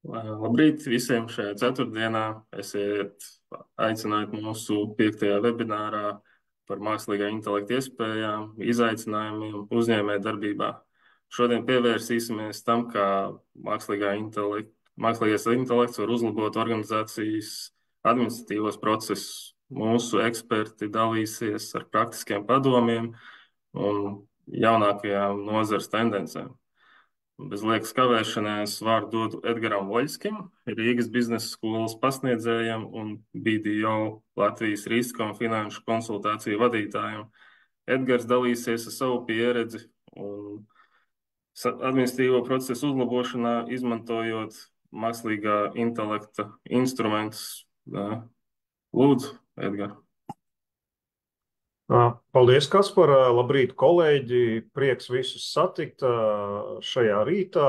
Labrīt visiem šajā ceturtdienā. Esiet aicināti mūsu piektajā webinārā par mākslīgā intelekta iespējām, izaicinājumiem uzņēmē darbībā. Šodien pievērsīsimies tam, kā mākslīgais intelekts var uzlabot organizācijas administratīvos procesus. Mūsu eksperti dalīsies ar praktiskiem padomiem un jaunākajām nozares tendencēm. Bez liekas kavēšanās vārdu dodu Edgaram Voļskim, Rīgas biznesa skolas pasniedzējam un BDO Latvijas riska un finanšu konsultāciju vadītājam. Edgars dalīsies ar savu pieredzi un administratīvo procesu uzlabošanā, izmantojot mākslīgā intelekta instrumentus. Lūdzu, Edgar. Paldies, Kaspar. Labrīt, kolēģi. Prieks visus satikt šajā rītā.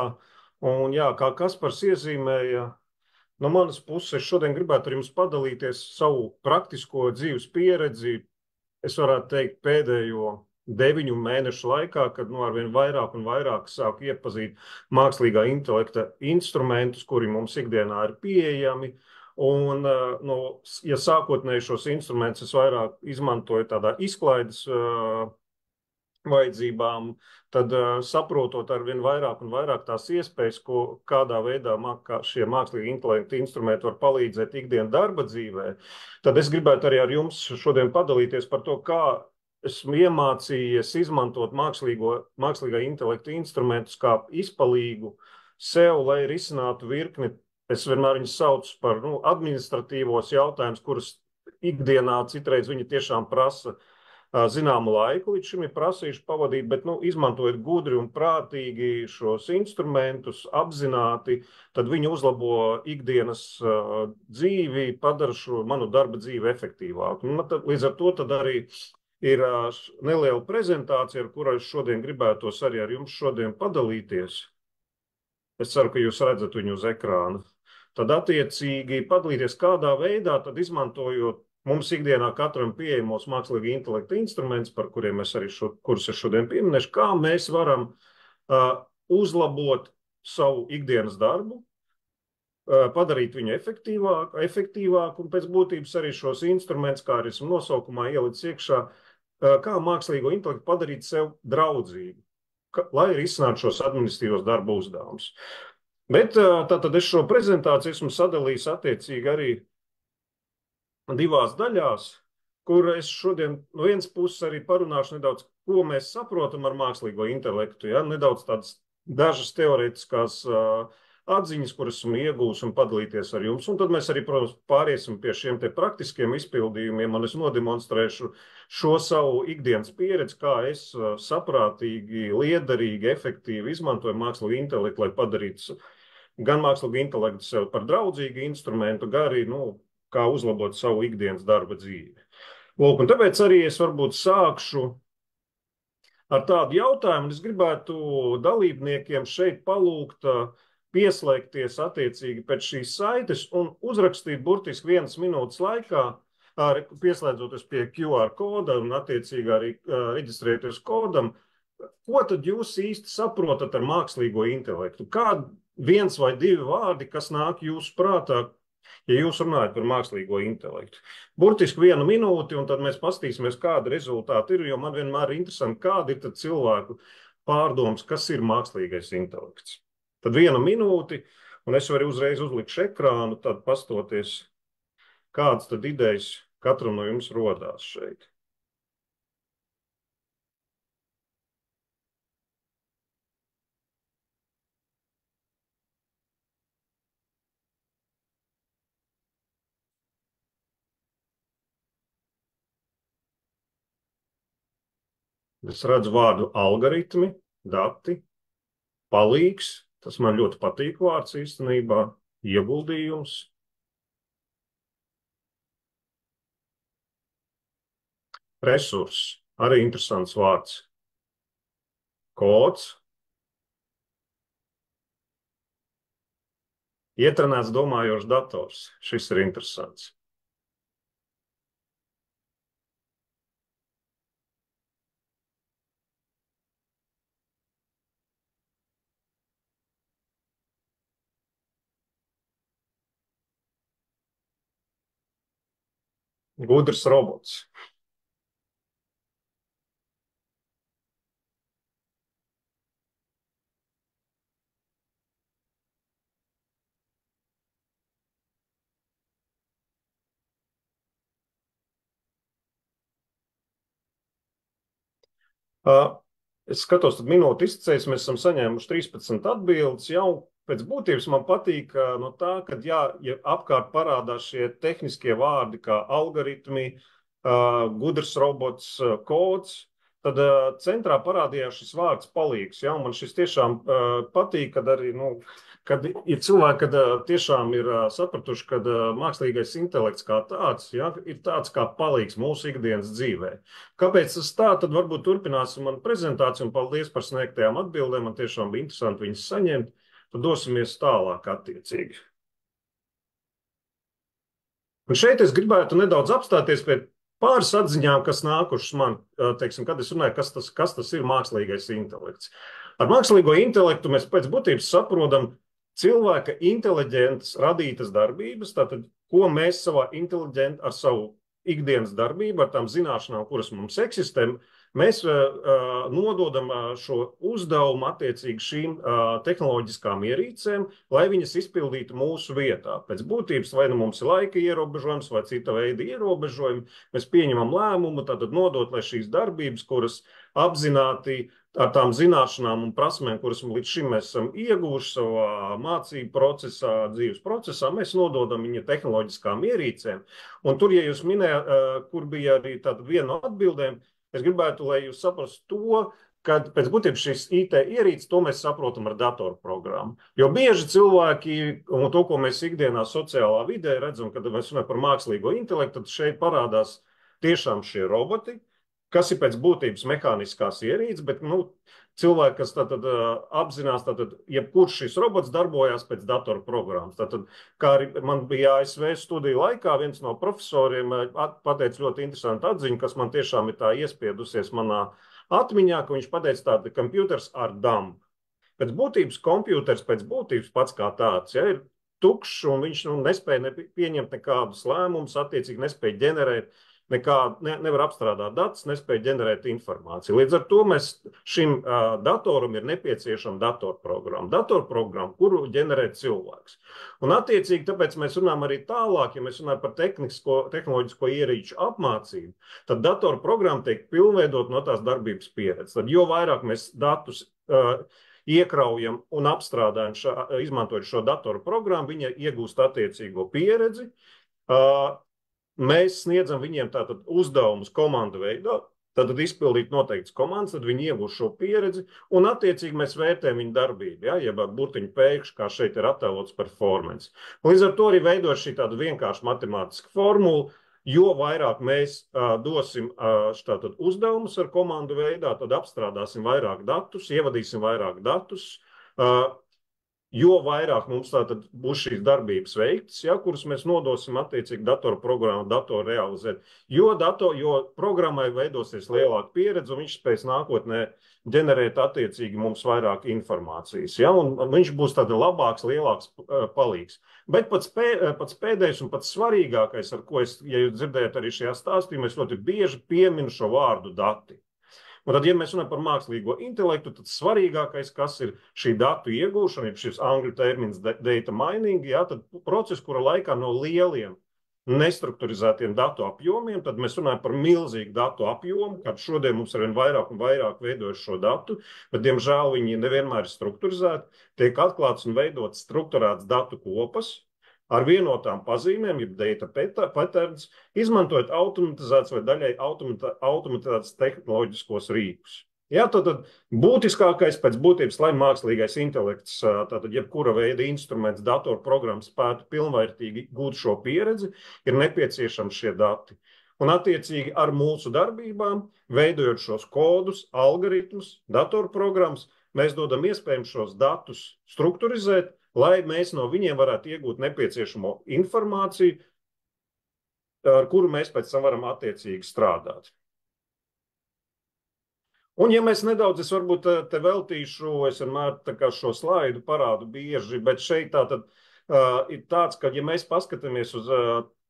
Un jā, kā Kaspars iezīmēja, no manas puses šodien gribētu ar jums padalīties savu praktisko dzīves pieredzi. Es varētu teikt pēdējo 9 mēnešu laikā, kad arvien vairāk un vairāk sāku iepazīt mākslīgā intelekta instrumentus, kuri mums ikdienā ir pieejami. Un, ja sākotnēji šos instrumentus es vairāk izmantoju tādā izklaides vajadzībām, tad saprotot arvien vairāk un vairāk tās iespējas, kādā veidā šie mākslīgi intelekti instrumenti var palīdzēt ikdienas darba dzīvē, tad es gribētu arī ar jums šodien padalīties par to, kā esmu iemācījies izmantot mākslīgā intelekta instrumentus kā izpalīgu sev, lai risinātu virkni. Es vienmēr viņus saucu par administratīvos jautājumus, kurus ikdienā citreiz viņi tiešām prasa zināmu laiku, līdz šim ir prasījuši pavadīt, bet izmantojot gudri un prātīgi šos instrumentus, apzināti, tad viņi uzlabo ikdienas dzīvi, padara šo manu darba dzīvi efektīvāku. Līdz ar to tad arī ir neliela prezentācija, ar kurai es šodien gribētos arī ar jums šodien padalīties. Es ceru, ka jūs redzat viņu uz ekrāna. Tad attiecīgi padalīties kādā veidā, tad izmantojot mums ikdienā katram pieejamos mākslīgā intelekta instrumentus, par kuriem es šodien pieminēšu, kā mēs varam uzlabot savu ikdienas darbu, padarīt viņu efektīvāku un pēc būtības arī šos instrumentus, kā arī esmu nosaukumā ielicis iekšā, kā mākslīgo intelektu padarīt sev draudzīgu, lai risinātu šos administratīvos darba uzdevumus. Bet tātad es šo prezentāciju esmu sadalījis attiecīgi arī divās daļās, kur es šodien no vienas puses arī parunāšu nedaudz, ko mēs saprotam ar mākslīgo intelektu, ja? Nedaudz tādas dažas teorētiskās atziņas, kuras esmu iegūs un padalīties ar jums. Un tad mēs arī, protams, pāriesim pie šiem te praktiskiem izpildījumiem, un es nodemonstrēšu šo savu ikdienas pieredzi, kā es saprātīgi, liederīgi, efektīvi izmantoju mākslīgo intelektu, lai padarītu gan mākslīgo intelektu sev par draudzīgu instrumentu, gan arī, kā uzlabot savu ikdienas darba dzīvi. Lūk, un tāpēc arī es varbūt sākšu ar tādu jautājumu, un es gribētu dalībniekiem šeit palūgt pieslēgties attiecīgi pēc šīs saites un uzrakstīt burtiski 1 minūtes laikā, pieslēdzoties pie QR koda un attiecīgi arī reģistrēties kodam, ko tad jūs īsti saprotat ar mākslīgo intelektu? Kādi 1 vai 2 vārdi, kas nāk jūsu prātā, ja jūs runājat par mākslīgo intelektu? Burtiski 1 minūti, un tad mēs paskatīsimies, kāda rezultāti ir, jo man vienmēr ir interesanti, kādi ir tad cilvēku pārdomas, kas ir mākslīgais intelekts. Tad 1 minūti, un es varu uzreiz uzlikšu ekrānu, tad pastoties, kādas tad idejas katram no jums rodās šeit. Es redzu vārdu algoritmi, dati, palīgs, tas man ļoti patīk vārds īstenībā, ieguldījums, resurss, arī interesants vārds, kods, ietrenēts domājošs dators, šis ir interesants. Gudrs robots. Uh, Es skatos, tad minūte izcēs, mēs esam saņēmuši 13 atbildes. Jau pēc būtības man patīk no tā, ka jā, ja apkārt parādās šie tehniskie vārdi kā algoritmi, gudrs robots, kods, tad centrā parādījās šis vārds palīgs. Ja? Man šis tiešām patīk, kad arī, kad ir cilvēki, kad tiešām ir sapratuši, ka mākslīgais intelekts kā tāds, ja, ir tāds kā palīgs mūsu ikdienas dzīvē. Kāpēc tas tā? Tad varbūt turpināsim manu prezentāciju, un paldies par sniegtajām atbildēm. Man tiešām bija interesanti viņas saņemt. Tad dosimies tālāk attiecīgi. Un šeit es gribētu nedaudz apstāties pie pāris atziņām, kas nākušas man, teiksim, kad es runāju, kas tas ir mākslīgais intelekts. Ar mākslīgo intelektu mēs pēc būtības saprotam cilvēka inteliģentas radītas darbības, tātad, ko mēs ar savu ikdienas darbību, ar tām zināšanām, kuras mums eksistē, mēs nododam šo uzdevumu attiecīgi šīm tehnoloģiskām ierīcēm, lai viņas izpildītu mūsu vietā. Pēc būtības vai nu mums ir laika ierobežojums vai cita veida ierobežojumi, mēs pieņemam lēmumu, tātad nodot, lai šīs darbības, kuras apzināti ar tām zināšanām un prasmēm, kuras līdz šim mēs esam ieguvuši savā mācību procesā, dzīves procesā, mēs nododam viņa tehnoloģiskām ierīcēm. Un tur, ja jūs minējāt, kur bija arī tāda viena no atbildēm, es gribētu, lai jūs saprastu to, ka pēc būtības šīs IT ierīces, to mēs saprotam ar datorprogrammu. Jo bieži cilvēki, un to, ko mēs ikdienā sociālā vidē redzam, kad mēs runājam par mākslīgo intelektu, tad šeit parādās tiešām šie roboti, kas ir pēc būtības mehāniskās ierīces, bet cilvēki, kas tātad apzinās, tātad jebkurš šis robots darbojās pēc datorprogrammas. Tātad, kā arī man bija ASV studiju laikā, viens no profesoriem pateica ļoti interesantu atziņu, kas man tiešām ir tā iespiedusies manā atmiņā, ka viņš pateica tādu computers are dumb. Pēc būtības kompjuters pēc būtības pats kā tāds, ja, ir tukšs un viņš nespēja pieņemt nekādus lēmumus, attiecīgi nespēja ģenerēt nevar apstrādāt datus, nespēja ģenerēt informāciju. Līdz ar to šim datoram ir nepieciešama datorprogramma, kuru ģenerē cilvēks. Un attiecīgi, tāpēc mēs runājam arī tālāk, ja mēs runājam par tehnoloģisko ierīču apmācību, tad datorprogramma tiek pilnveidot no tās darbības pieredzes. Tad jo vairāk mēs datus iekraujam un apstrādājam, izmantojot šo datorprogrammu, viņa iegūst attiecīgo pieredzi. Mēs sniedzam viņiem tātad uzdevumus komandu veidā, tātad izpildīt noteikts komandas, tad viņi iegūst šo pieredzi, un attiecīgi mēs vērtējam viņu darbību, ja, jeb burtiņu pēkšņi, kā šeit ir attēlots performance. Līdz ar to arī veidot šī tāda vienkārša matemātiska formula, jo vairāk mēs dosim tātad uzdevumus ar komandu veidā, tad apstrādāsim vairāk datus, ievadīsim vairāk datus, jo vairāk mums tātad būs šīs darbības veiktas, ja, kuras mēs nodosim attiecīgi datorprogrammu, datoru realizēt, jo programmai veidosies lielāka pieredze un viņš spēs nākotnē ģenerēt attiecīgi mums vairāk informācijas, ja, un viņš būs tāda labāks, lielāks palīgs. Bet pats pēdējais un pats svarīgākais, ar ko ja jūs dzirdējat arī šajā stāstījumā, es ļoti bieži pieminu šo vārdu dati. Un tad, ja mēs runājam par mākslīgo intelektu, tad svarīgākais, kas ir šī datu iegūšana, ir šis angļu termins data mining, ja, tad process, kura laikā no lieliem nestrukturizētiem datu apjomiem, tad mēs runājam par milzīgu datu apjomu, kad šodien mums arvien vairāk un vairāk veidojas šo datu, bet, diemžēl, viņi nevienmēr ir strukturizēti, tiek atklāts un veidots strukturēts datu kopas, ar vienotām pazīmēm, jeb data patterns, izmantojot automatizētas vai daļai automatizētas tehnoloģiskos rīkus. Ja, tad būtiskākais pēc būtības, lai mākslīgais intelekts, tātad jebkura veida instruments, datorprogrammas spētu pilnvērtīgi gūt šo pieredzi, ir nepieciešami šie dati. Un attiecīgi ar mūsu darbībām, veidojot šos kodus, algoritmus, datorprogrammas, mēs dodam iespējams šos datus strukturizēt, lai mēs no viņiem varētu iegūt nepieciešamo informāciju, ar kuru mēs pēc tam varam attiecīgi strādāt. Un ja mēs nedaudz, es varbūt te veltīšu, es vienmēr šo slaidu parādu bieži, bet šeit tātad ir tāds, ka ja mēs paskatāmies uz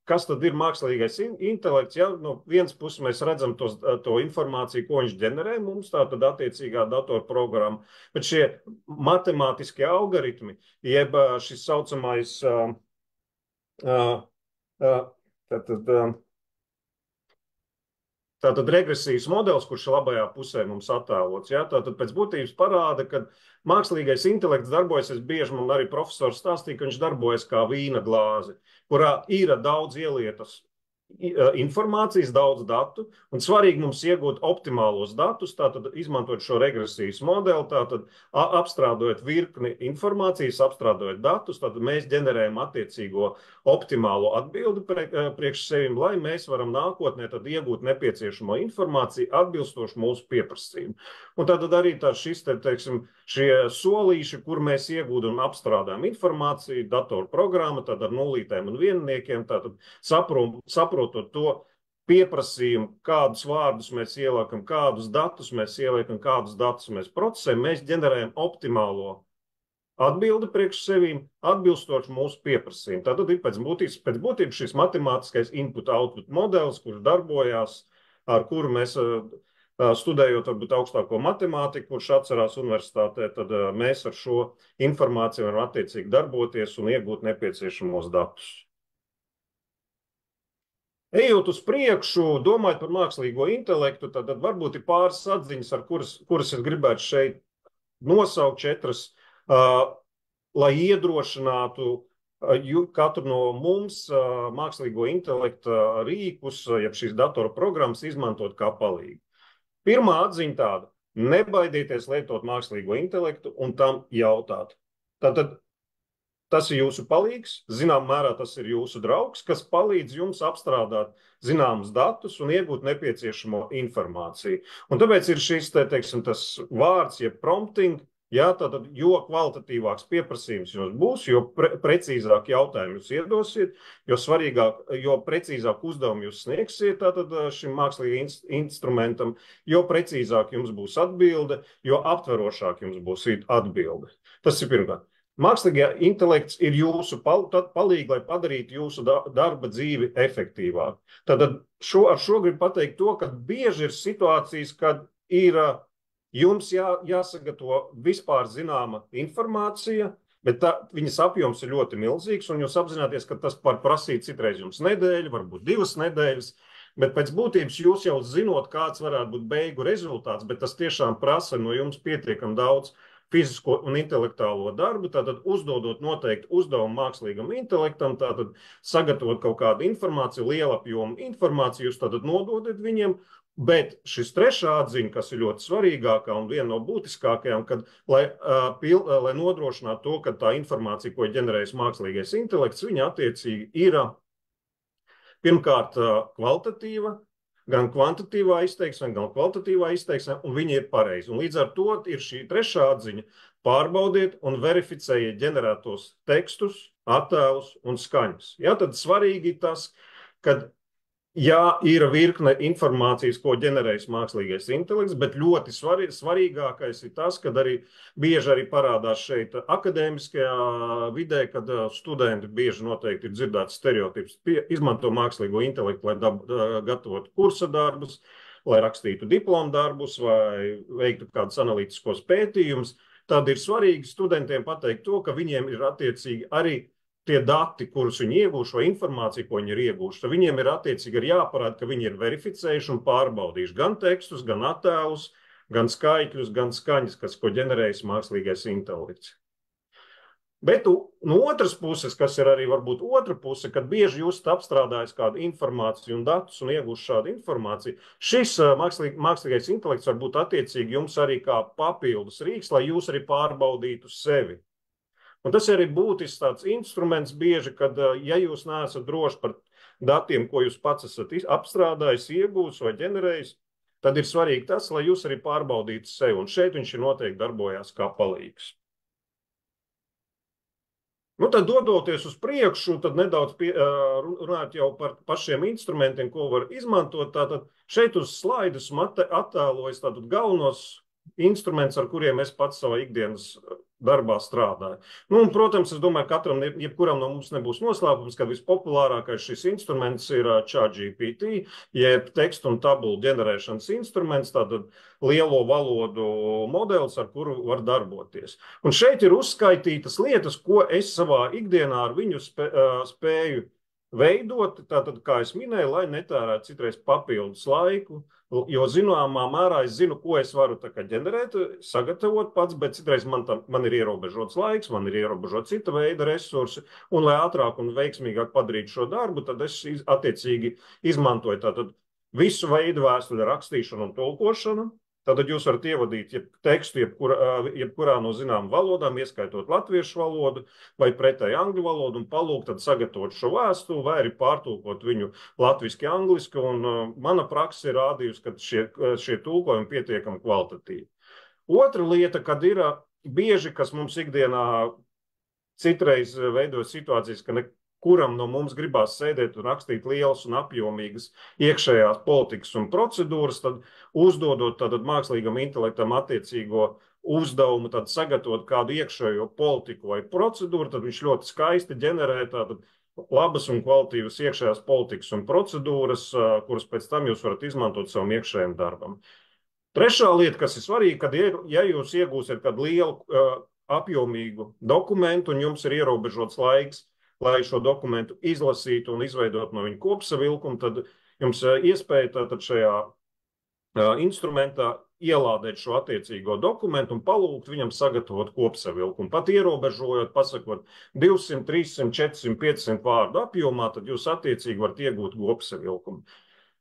kas tad ir mākslīgais intelekts? Ja? No vienas puses mēs redzam to informāciju, ko viņš ģenerē mums, tā tad attiecīgā datorprogramma, bet šie matemātiskie algoritmi, jeb šis saucamais tātad regresijas modelis, kurš labajā pusē mums attēlots, ja? Tātad pēc būtības parāda, ka mākslīgais intelekts darbojas, bieži man arī profesors stāstīja, ka viņš darbojas kā vīna glāze, kurā ir daudz ielietas informācijas, daudz datu, un svarīgi mums iegūt optimālos datus, tātad izmantot šo regresijas modeli, tātad apstrādājot virkni informācijas, apstrādājot datus, tad mēs ģenerējam attiecīgo optimālo atbildi priekš sevim, lai mēs varam nākotnē tad iegūt nepieciešamo informāciju atbilstoši mūsu pieprasījumu. Un tad arī šis, teiksim, šie solīši, kur mēs iegūdam un apstrādājam informāciju, datorprogramma, tad ar nulītēm un vienniekiem, tātad saprotot to pieprasījumu, kādus vārdus mēs ieliekam, kādus datus mēs ieliekam, kādus datus mēs procesējam, mēs ģenerējam optimālo atbildi priekš sevīm, atbilstoši mūsu pieprasījumu. Tātad ir pēc būtības šis matemātiskais input-output modelis, kurš darbojās, ar kuru mēs studējot varbūt augstāko matemātiku, kurš atcerās universitātē, tad mēs ar šo informāciju varam attiecīgi darboties un iegūt nepieciešamos datus. Ejot uz priekšu, domājot par mākslīgo intelektu, tad varbūt ir pāris atziņas, kuras es gribētu šeit nosaukt četras, lai iedrošinātu katru no mums mākslīgo intelekta rīkus, jeb šīs datorprogrammas izmantot kā palīgu. Pirmā atziņa tāda: nebaidieties lietot mākslīgo intelektu un tam jautāt. Tātad tas ir jūsu palīgs, zinām mērā tas ir jūsu draugs, kas palīdz jums apstrādāt zināmus datus un iegūt nepieciešamo informāciju. Un tāpēc ir šis, teiksim, tas vārds, jeb prompting, jā, tātad, jo kvalitatīvāks pieprasījums jums būs, jo precīzāk jautājumu jūs iedosiet, jo precīzāk uzdevumu jūs sniegsiet tātad šim mākslīgajam instrumentam, jo precīzāk jums būs atbilde, jo aptverošāk jums būs atbilde. Tas ir pirmkārt. Mākslīgais intelekts ir jūsu palīgi, lai padarītu jūsu darba dzīvi efektīvāku. Tātad ar šo gribu pateikt to, ka bieži ir situācijas, kad ir jums jāsagatavo vispār zināma informācija, bet viņas apjoms ir ļoti milzīgs, un jūs apzināties, ka tas var prasīt citreiz jums nedēļu, varbūt 2 nedēļas, bet pēc būtības jūs jau zinot, kāds varētu būt beigu rezultāts, bet tas tiešām prasa no jums pietiekam daudz fizisko un intelektuālo darbu, tātad uzdodot noteikti uzdevumu mākslīgam intelektam, tātad sagatavot kaut kādu informāciju, lielu apjomu informāciju, jūs tātad nododat viņiem, bet šis trešā atziņa, kas ir ļoti svarīgākā un viena no būtiskākajām, kad, lai nodrošinātu to, ka tā informācija, ko ģenerējas mākslīgais intelekts, viņa attiecīgi ir pirmkārt kvalitatīva, gan kvantitīvā izteiksmē, gan kvalitatīvā izteiksmē, un viņi ir pareizi. Un līdz ar to ir šī trešā atziņa: pārbaudiet un verificējiet ģenerētos tekstus, attēlus un skaņas. Ja, tad svarīgi tas, kad ir virkne informācijas, ko ģenerējas mākslīgais intelekts, bet ļoti svarīgākais ir tas, kad bieži arī parādās šeit akadēmiskajā vidē, kad studenti bieži noteikti ir dzirdēts stereotips, izmanto mākslīgo intelektu, lai gatavotu kursa darbus, lai rakstītu diplomu darbus vai veiktu kādus analītiskos pētījumus. Tad ir svarīgi studentiem pateikt to, ka viņiem ir attiecīgi arī tie dati, kurus viņi iegūši, vai informācija, ko viņi ir iegūši, tad viņiem ir attiecīgi jāparāda, ka viņi ir verificējuši un pārbaudījuši gan tekstus, gan attēlus, gan skaitļus, gan skaņas, ko ģenerējas mākslīgais intelekts. Bet no otras puses, kas ir arī varbūt otra puse, kad bieži jūs apstrādājat kādu informāciju un datus un iegūst šādu informāciju, šis mākslīgais intelekts var būt attiecīgi jums arī kā papildus rīks, lai jūs arī pārbaudītu sevi. Un tas arī būtisks tāds instruments bieži, kad, ja jūs neesat droši par datiem, ko jūs pats esat apstrādājis, iegūs vai ģenerējis, tad ir svarīgi tas, lai jūs arī pārbaudītu sevi. Un šeit viņš ir noteikti darbojās kā palīgs. Nu, tad dodoties uz priekšu, tad nedaudz runāt jau par pašiem instrumentiem, ko var izmantot. Tātad šeit uz slaidus attēlojas tātad galvenos instruments, ar kuriem es pats savā ikdienas darbā strādāju. Nu, un, protams, es domāju, katram, jebkuram no mums nebūs noslēpums, ka vispopulārākais šis instruments ir ChatGPT, jeb tekstu un tabulu ģenerēšanas instruments, tātad lielo valodu modelis, ar kuru var darboties. Un šeit ir uzskaitītas lietas, ko es savā ikdienā ar viņu spēju veidot, tātad, kā es minēju, lai netērētu citreiz papildus laiku, jo zināmā mērā es zinu, ko es varu ģenerēt, sagatavot pats, bet citreiz man ir ierobežots laiks, man ir ierobežot cita veida resursi, un lai ātrāk un veiksmīgāk padarītu šo darbu, tad es attiecīgi izmantoju tātad visu veidu vēstuļu rakstīšanu un tulkošanu. Tātad jūs varat ievadīt tekstu jebkurā no zināmām valodām, ieskaitot latviešu valodu vai pretēji angļu valodu, un palūgt tad sagatavot šo vēstuli vai arī pārtulkot viņu latviski, angliski, un mana praksa ir rādījusi, ka šie tulkojumi pietiekami kvalitatīvi. Otra lieta, kad ir bieži, kas mums ikdienā citreiz veido situācijas, ka kuram no mums gribās sēdēt un rakstīt lielas un apjomīgas iekšējās politikas un procedūras, tad uzdodot tātad mākslīgam intelektam attiecīgo uzdevumu, tad sagatavot kādu iekšējo politiku vai procedūru, tad viņš ļoti skaisti ģenerē tātad labas un kvalitīvas iekšējās politikas un procedūras, kuras pēc tam jūs varat izmantot savam iekšējiem darbam. Trešā lieta, kas ir svarīga, kad ja jūs iegūsiet kādu lielu apjomīgu dokumentu un jums ir ierobežots laiks, lai šo dokumentu izlasītu un izveidot no viņa kopsavilkumu, tad jums iespēja tātad šajā instrumentā ielādēt šo attiecīgo dokumentu un palūgt viņam sagatavot kopsavilkumu. Pat ierobežojot, pasakot 200, 300, 400, 500 vārdu apjomā, tad jūs attiecīgi varat iegūt kopsavilkumu.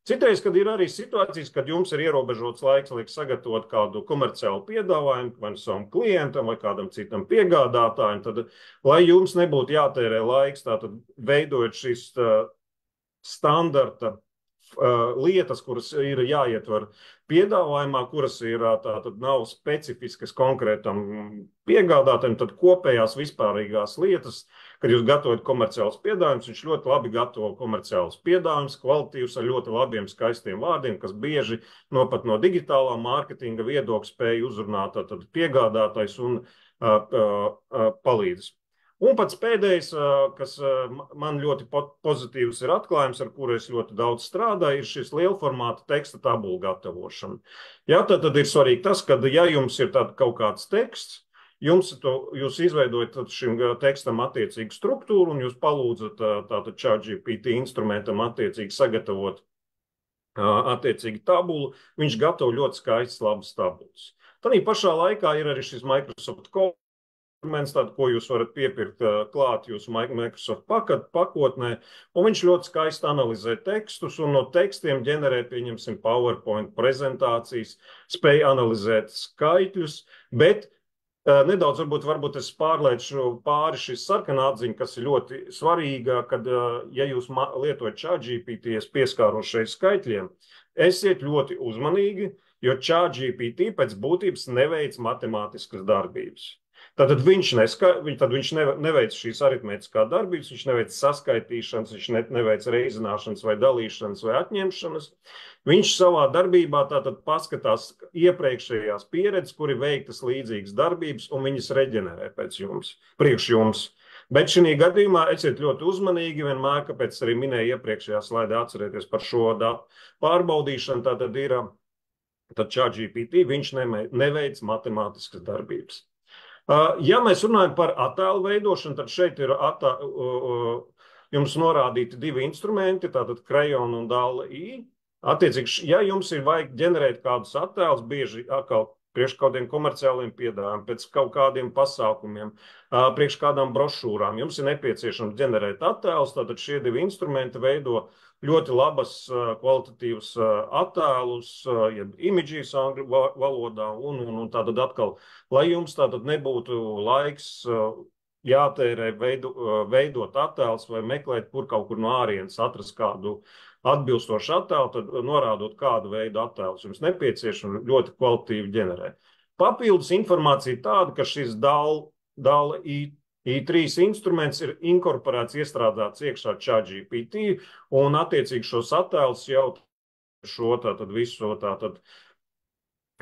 Citreiz, kad ir arī situācijas, kad jums ir ierobežots laiks, lai sagatavot kādu komerciālu piedāvājumu vai savam klientam vai kādam citam piegādātājam, tad, lai jums nebūtu jātērē laiks, tātad veidojot šīs standarta lietas, kuras ir jāietver piedāvājumā, kuras ir tātad nav specifiskas konkrētam piegādātājam, tad kopējās vispārīgās lietas, kad jūs gatavojat komerciālus piedāvājumus, viņš ļoti labi gatavo komerciālus piedāvājumus, kvalitīvus ar ļoti labiem, skaistiem vārdiem, kas bieži pat no digitālā mārketinga viedokļa spēj uzrunāt tātad piegādātājs un palīdzes. Un pats pēdējais, kas man ļoti pozitīvs ir atklājums, ar kuru es ļoti daudz strādāju, ir šis lielformāta teksta tabulu gatavošana. Jā, tad ir svarīgi tas, ka ja jums ir kaut kāds teksts, jūs izveidojat šim tekstam attiecīgu struktūru un jūs palūdzat tātad ChatGPT instrumentam attiecīgi sagatavot attiecīgi tabulu, viņš gatavo ļoti skaistas labas tabulas. Tādī pašā laikā ir arī šis Microsoft instruments, ko jūs varat piepirkt klāt jūsu Microsoft pakotnē, un viņš ļoti skaisti analizē tekstus un no tekstiem ģenerē, pieņemsim, PowerPoint prezentācijas, spēj analizēt skaitļus, bet nedaudz varbūt es pārlieku pāri šis sarkanā atziņa, kas ir ļoti svarīga, kad, ja jūs lietojat ChatGPT, es pieskāros šeit skaitļiem, esiet ļoti uzmanīgi, jo ChatGPT pēc būtības neveic matemātiskas darbības. Tātad viņš neveic šīs aritmētiskās darbības, viņš neveic saskaitīšanas, viņš neveic reizināšanas vai dalīšanas vai atņemšanas. Viņš savā darbībā tātad paskatās iepriekšējās pieredzes, kuri veiktas līdzīgas darbības, un viņas reģenerē priekš jums. Bet šī gadījumā esiet ļoti uzmanīgi vienmēr, kāpēc arī minēju iepriekšējā slaidā atcerēties par šo datu pārbaudīšanu, tātad ir ChatGPT, viņš neveic matemātiskas darbības. Ja mēs runājam par attēlu veidošanu, tad šeit ir jums norādīti divi instrumenti, tātad Crayon un DALL-E. Attiecīgi, ja jums ir vajag ģenerēt kādus attēlus, bieži atkal priekš kādiem komerciāliem piedāvājumiem, pēc kaut kādiem pasākumiem, priekš kādām brošūrām, jums ir nepieciešams ģenerēt attēlus, tātad šie divi instrumenti veido ļoti labas kvalitatīvas attēlus, jeb images angļu valodā, un tātad atkal, lai jums tātad nebūtu laiks jātērē veidot attēlus vai meklēt, kur kaut kur no ārienes atrast kādu atbilstošu attēlu, tad norādot kādu veidu attēlus jums nepieciešams, ļoti kvalitatīvi ģenerē. Papildus informācija tāda, ka šis DALL-E3 instruments ir inkorporēts, iestrādāts iekšā ChatGPT, un attiecīgi šos attēlus jau šo tātad visu tātad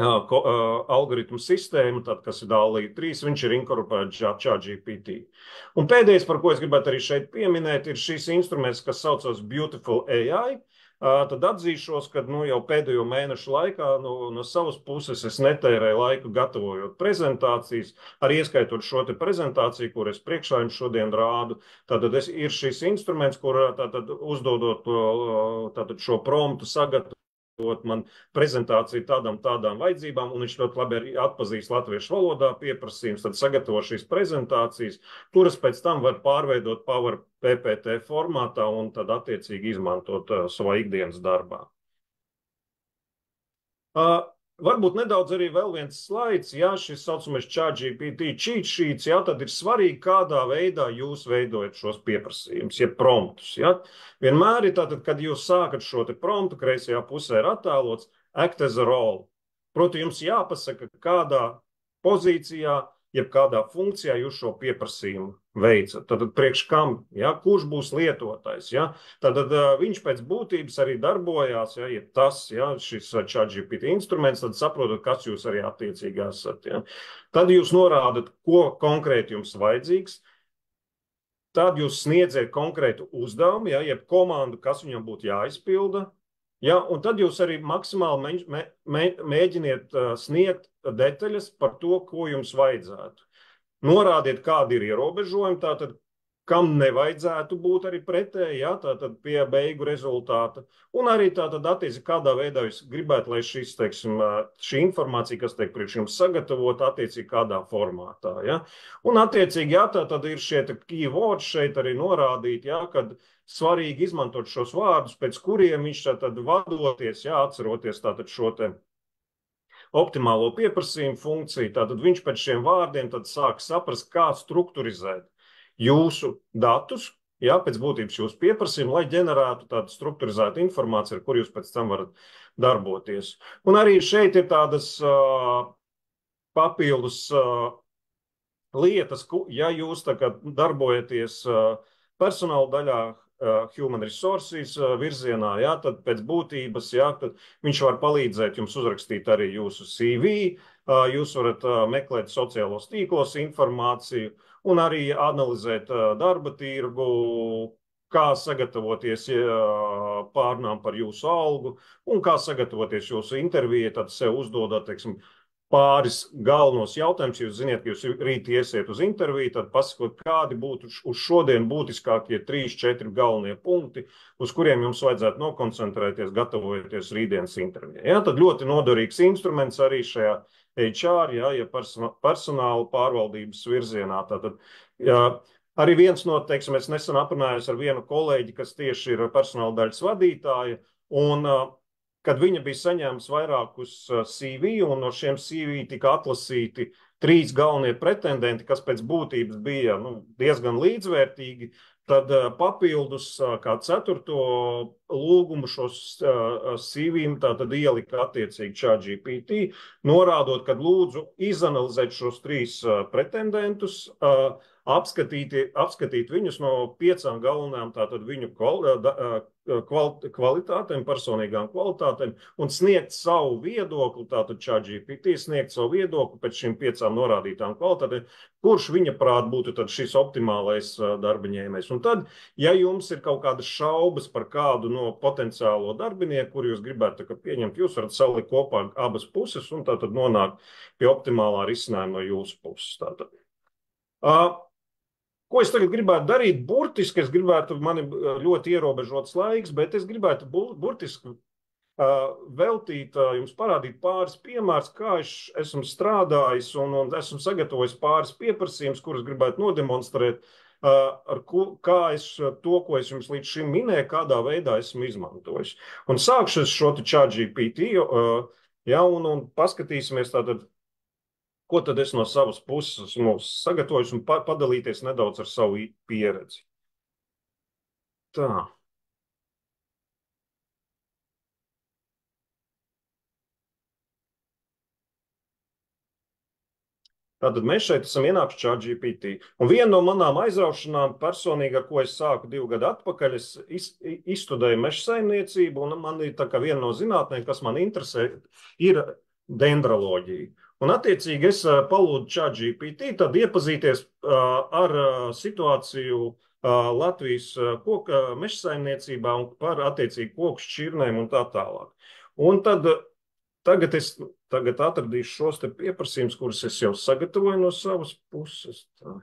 algoritmu sistēmu, tad, kas ir DALL-E 3, viņš ir inkorporēts ChatGPT. Un pēdējais, par ko es gribētu arī šeit pieminēt, ir šīs instruments, kas saucas Beautiful AI. Tad atzīšos, ka jau pēdējo mēnešu laikā no savas puses es netērēju laiku gatavojot prezentācijas, arī ieskaitot šo te prezentāciju, kur es priekšā jums šodien rādu. Tātad ir šis instruments, kur tātad uzdodot tātad šo promptu sagatavot man prezentāciju tādām vajadzībām, un viņš ļoti labi arī atpazīst latviešu valodā pieprasījums, tad sagatavo šīs prezentācijas, kuras pēc tam var pārveidot Power PPT formātā un tad attiecīgi izmantot savā ikdienas darbā. Varbūt nedaudz arī vēl viens slaids, ja šis saucamais ChatGPT cheat sheets, ja, tad ir svarīgi, kādā veidā jūs veidojat šos pieprasījumus, ja promptus. Ja. Vienmēr ir tātad, kad jūs sākat šo te promptu, kreisajā pusē ir attēlots act as a role. Proti, jums jāpasaka, kādā pozīcijā, jeb kādā funkcijā jūs šo pieprasījumu veicat. Tad priekš kam, ja, kurš būs lietotājs. Ja? Tad viņš pēc būtības arī darbojās, ja, šis ChatGPT instruments, tad saprotat, kas jūs arī attiecīgi esat. Ja? Tad jūs norādat, ko konkrēti jums vajadzīgs. Tad jūs sniedziet konkrētu uzdevumu, ja, jeb komandu, kas viņam būtu jāizpilda. Ja, un tad jūs arī maksimāli mēģiniet sniegt detaļas par to, ko jums vajadzētu. Norādiet, kādi ir ierobežojumi, tātad, kam nevajadzētu būt arī pretēji, ja, tātad pie beigu rezultāta. Un arī tātad attiecīgi, kādā veidā jūs gribētu, lai šis, teiksim, šī informācija, kas tiek priekš jums sagatavot, attiecīgi kādā formātā. Ja. Un attiecīgi, ja, tātad ir šie keywords šeit arī norādīti, ja, kad svarīgi izmantot šos vārdus, pēc kuriem viņš tad vadoties, jā, atceroties tātad šo te optimālo pieprasījumu funkciju, tātad viņš pēc šiem vārdiem tad sāk saprast, kā strukturizēt jūsu datus, jā, pēc būtības jūsu pieprasījumu, lai ģenerētu tādu strukturizētu informāciju, ar kur jūs pēc tam varat darboties. Un arī šeit ir tādas papildus lietas, ja jūs tā kā darbojaties personāla daļā, Human Resources virzienā, jā, tad pēc būtības, jā, tad viņš var palīdzēt jums uzrakstīt arī jūsu CV, jūs varat meklēt sociālos tīklos informāciju un arī analizēt darba tirgu, kā sagatavoties pārnām par jūsu algu un kā sagatavoties jūsu intervijai, tad sev uzdodot, teiksim, pāris galvenos jautājumus. Jūs ziniet, ka jūs rīt iesiet uz interviju, tad pasakot, kādi būtu uz šodien būtiskākie 3-4 galvenie punkti, uz kuriem jums vajadzētu nokoncentrēties, gatavojoties rītdienas intervijai. Ja, tad ļoti noderīgs instruments arī šajā HR, ja personāla pārvaldības virzienā. Tātad, arī viens no, teiksim, es nesen aprunājos ar vienu kolēģi, kas tieši ir personāla daļas vadītāja, un kad viņa bija saņēmusi vairākus CV, un no šiem CV tika atlasīti 3 galvenie pretendenti, kas pēc būtības bija diezgan līdzvērtīgi, tad papildus kā 4. lūgumu šos CV-im tātad ielika attiecīgi ChatGPT, norādot, kad lūdzu izanalizēt šos 3 pretendentus, apskatīt viņus no 5 galvenajām tātad viņu kvalitātēm, personīgām kvalitātēm un sniegt savu viedokli, tātad ChatGPT sniegt savu viedokli pēc šīm 5 norādītām kvalitātēm, kurš viņa prāt būtu tad šis optimālais darba ņēmējs. Un tad, ja jums ir kaut kādas šaubas par kādu no potenciālo darbinieku, kur jūs gribētu pieņemt, jūs varat salikt kopā abas puses un tātad nonākt pie optimālā risinājuma no jūsu puses. Tātad. Ko es tagad gribētu darīt? Burtiski es gribētu, man ir ļoti ierobežots laiks, bet es gribētu burtiski veltīt, jums parādīt pāris piemērus, kā es esmu strādājis un esmu sagatavojis pāris pieprasījumus, kurus gribētu nodemonstrēt, kā es to, ko es jums līdz šim minēju, kādā veidā esmu izmantojis. Un sākšu es šo ChatGPT, ja, un paskatīsimies tātad, ko tad es no savas puses esmu sagatavojis un padalīties nedaudz ar savu pieredzi. Tā. Tātad mēs šeit esam ienākuši ChatGPT. Un viena no manām aizraušanām personīgi, ar ko es sāku 2 gadu atpakaļ, es izstudēju mežsaimniecību, un man ir tā kā viena no zinātnēm, kas man interesē, ir dendroloģiju. Un, attiecīgi, es palūdzu ChatGPT tad iepazīties ar situāciju Latvijas koka mežsaimniecībā un par attiecīgi koku šķirnēm un tā tālāk. Un tad tagad es atradīšu šos te pieprasījumus, kurus es jau sagatavoju no savas puses. Tā.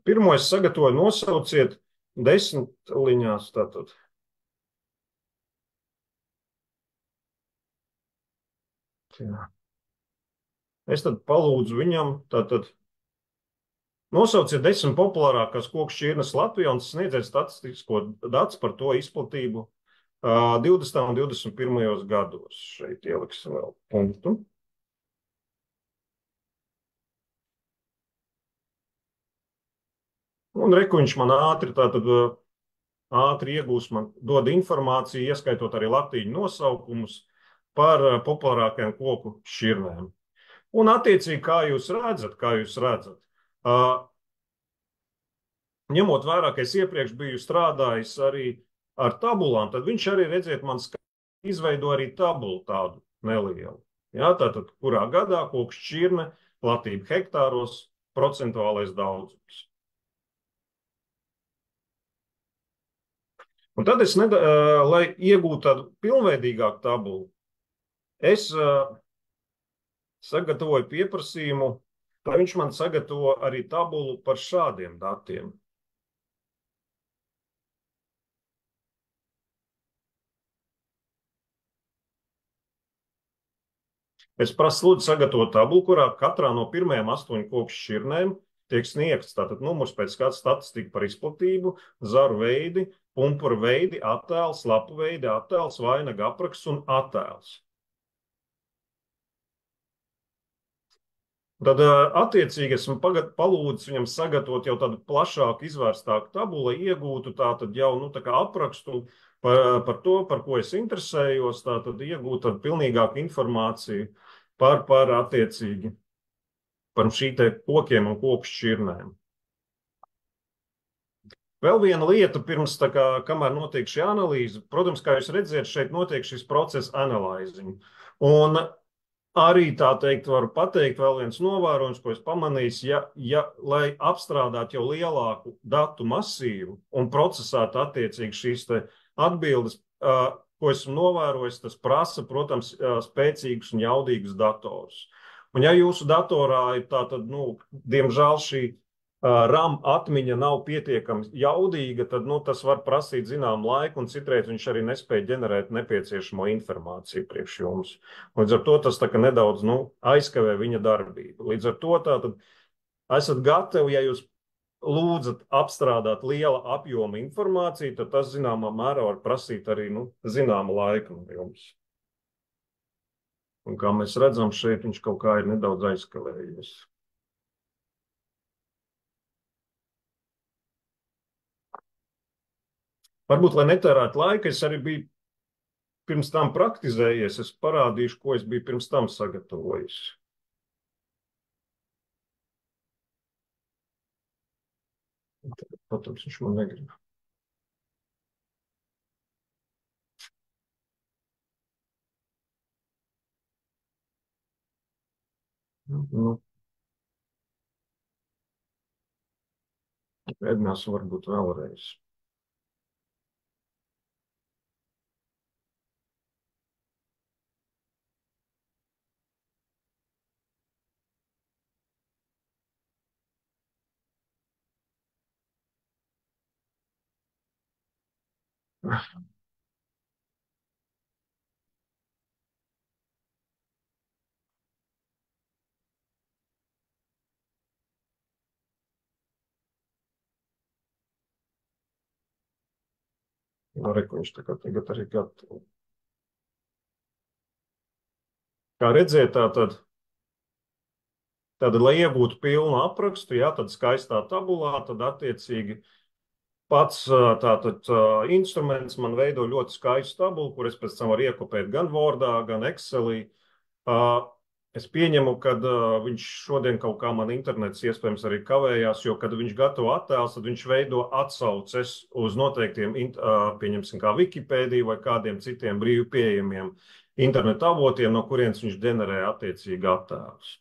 Pirmo es sagatavoju, nosauciet 10 liņās. Tātad. Jā. Es tad palūdzu viņam, tātad nosauciet 10 populārākās koku šķirnes Latvijā un sniedziet statistisko datus par to izplatību 20. un 21. gados. Šeit ieliksim vēl punktu. Un rekuņš man ātri iegūst, man dod informāciju, ieskaitot arī latīņu nosaukumus par populārākajām koku šķirnēm. Un, attiecīgi, kā jūs redzat, ņemot vērā, ka es iepriekš biju strādājis arī ar tabulām, tad viņš arī, redziet, man izveido arī tabulu tādu nelielu. Jā, tātad, kurā gadā koku šķirne, platība hektāros, procentuālais daudzums. Un tad es, lai iegūtu tādu pilnveidīgāku tabulu, es sagatavoju pieprasījumu, lai viņš man sagatavo arī tabulu par šādiem datiem. Es prasu lūdzu sagatavot tabulu, kurā katrā no pirmajām 8 koku šķirnēm tiek sniegts tātad numurs pēc kāda statistika par izplatību, zaru veidi, pumpura veidi, attēls, lapu veidi, attēls, vainaga apraksts un attēls. Tad, attiecīgi, esmu palūdzis viņam sagatavot jau tādu plašāku, izvērstāku tabulu, lai iegūtu tātad jau tā kā aprakstu par to, par ko es interesējos, tātad iegūt tādu pilnīgāku informāciju par attiecīgi, par šī te kokiem un koku šķirnēm. Vēl viena lieta pirms, kamēr notiek šī analīze, protams, kā jūs redzat, šeit notiek šis process analyzing. Un arī, tā teikt, varu pateikt vēl viens novērojums, ko es pamanīju, lai apstrādātu jau lielāku datu masīvu un procesētu attiecīgi šīs te atbildes, ko esmu novērojis, tas prasa, protams, spēcīgus un jaudīgus datorus. Un ja jūsu datorā ir tātad, diemžēl šī RAM atmiņa nav pietiekami jaudīga, tad tas var prasīt zinām laiku, un citreiz viņš arī nespēja ģenerēt nepieciešamo informāciju priekš jums. Līdz ar to tas nedaudz aizkavē viņa darbību. Līdz ar to tātad esat gatavi, ja jūs lūdzat apstrādāt liela apjoma informāciju, tad tas zināmā mērā var prasīt arī zināmu laiku no jums. Un kā mēs redzam, šeit viņš kaut kā ir nedaudz aizkavējies. Varbūt, lai netērētu laiku, es arī biju pirms tam praktizējies, es parādīšu, ko es biju pirms tam sagatavojis. Protams, viņš man negrib. Mēģināsim varbūt vēlreiz. Viņš tagad arī gatavo. Kā redzēt, tātad, lai iegūtu pilnu aprakstu, tad skaistā tabulā, tad attiecīgi pats tātad instruments man veido ļoti skaistu tabulu, kur es pēc tam varu iekopēt gan Wordā, gan Excelī. Uh, Es pieņemu, ka viņš šodien kaut kā man internets iespējams arī kavējās, jo, kad viņš gatavo attēlus, tad viņš veido atsauces uz noteiktiem, pieņemsim, kā Wikipēdija vai kādiem citiem brīvi pieejamiem internetu avotiem, no kurienes viņš ģenerē attiecīgi attēlus.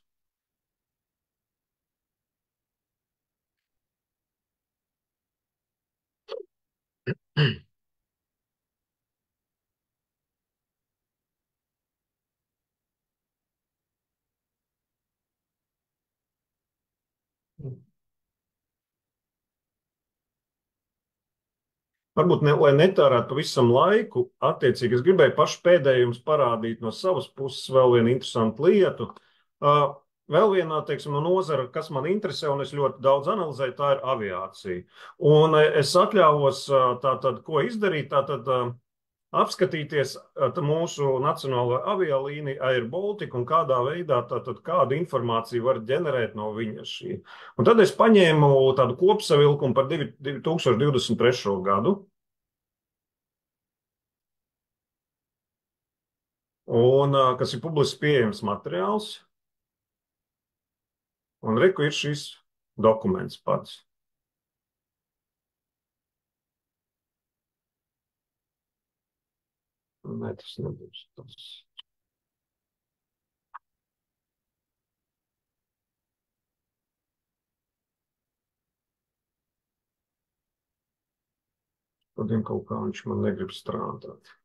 Varbūt, lai netērētu pavisam laiku, attiecīgi es gribēju pašu pēdējo jums parādīt no savas puses vēl vienu interesantu lietu. Vēl vienā, teiksim, no nozara, kas man interesē, un es ļoti daudz analizēju, tā ir aviācija. Un es atļāvos tātad, ko izdarīt, tātad apskatīties mūsu nacionālo avialīniju Air Baltica un kādā veidā tātad kādu informāciju var ģenerēt no viņa šī. Un tad es paņēmu tādu kopsavilkumu par 2023. gadu. Un kas ir publiski pieejams materiāls. Un reku ir šis dokuments pats. Nē, tas nebūs tas. Tādiem kaut kā viņš man negrib strādāt.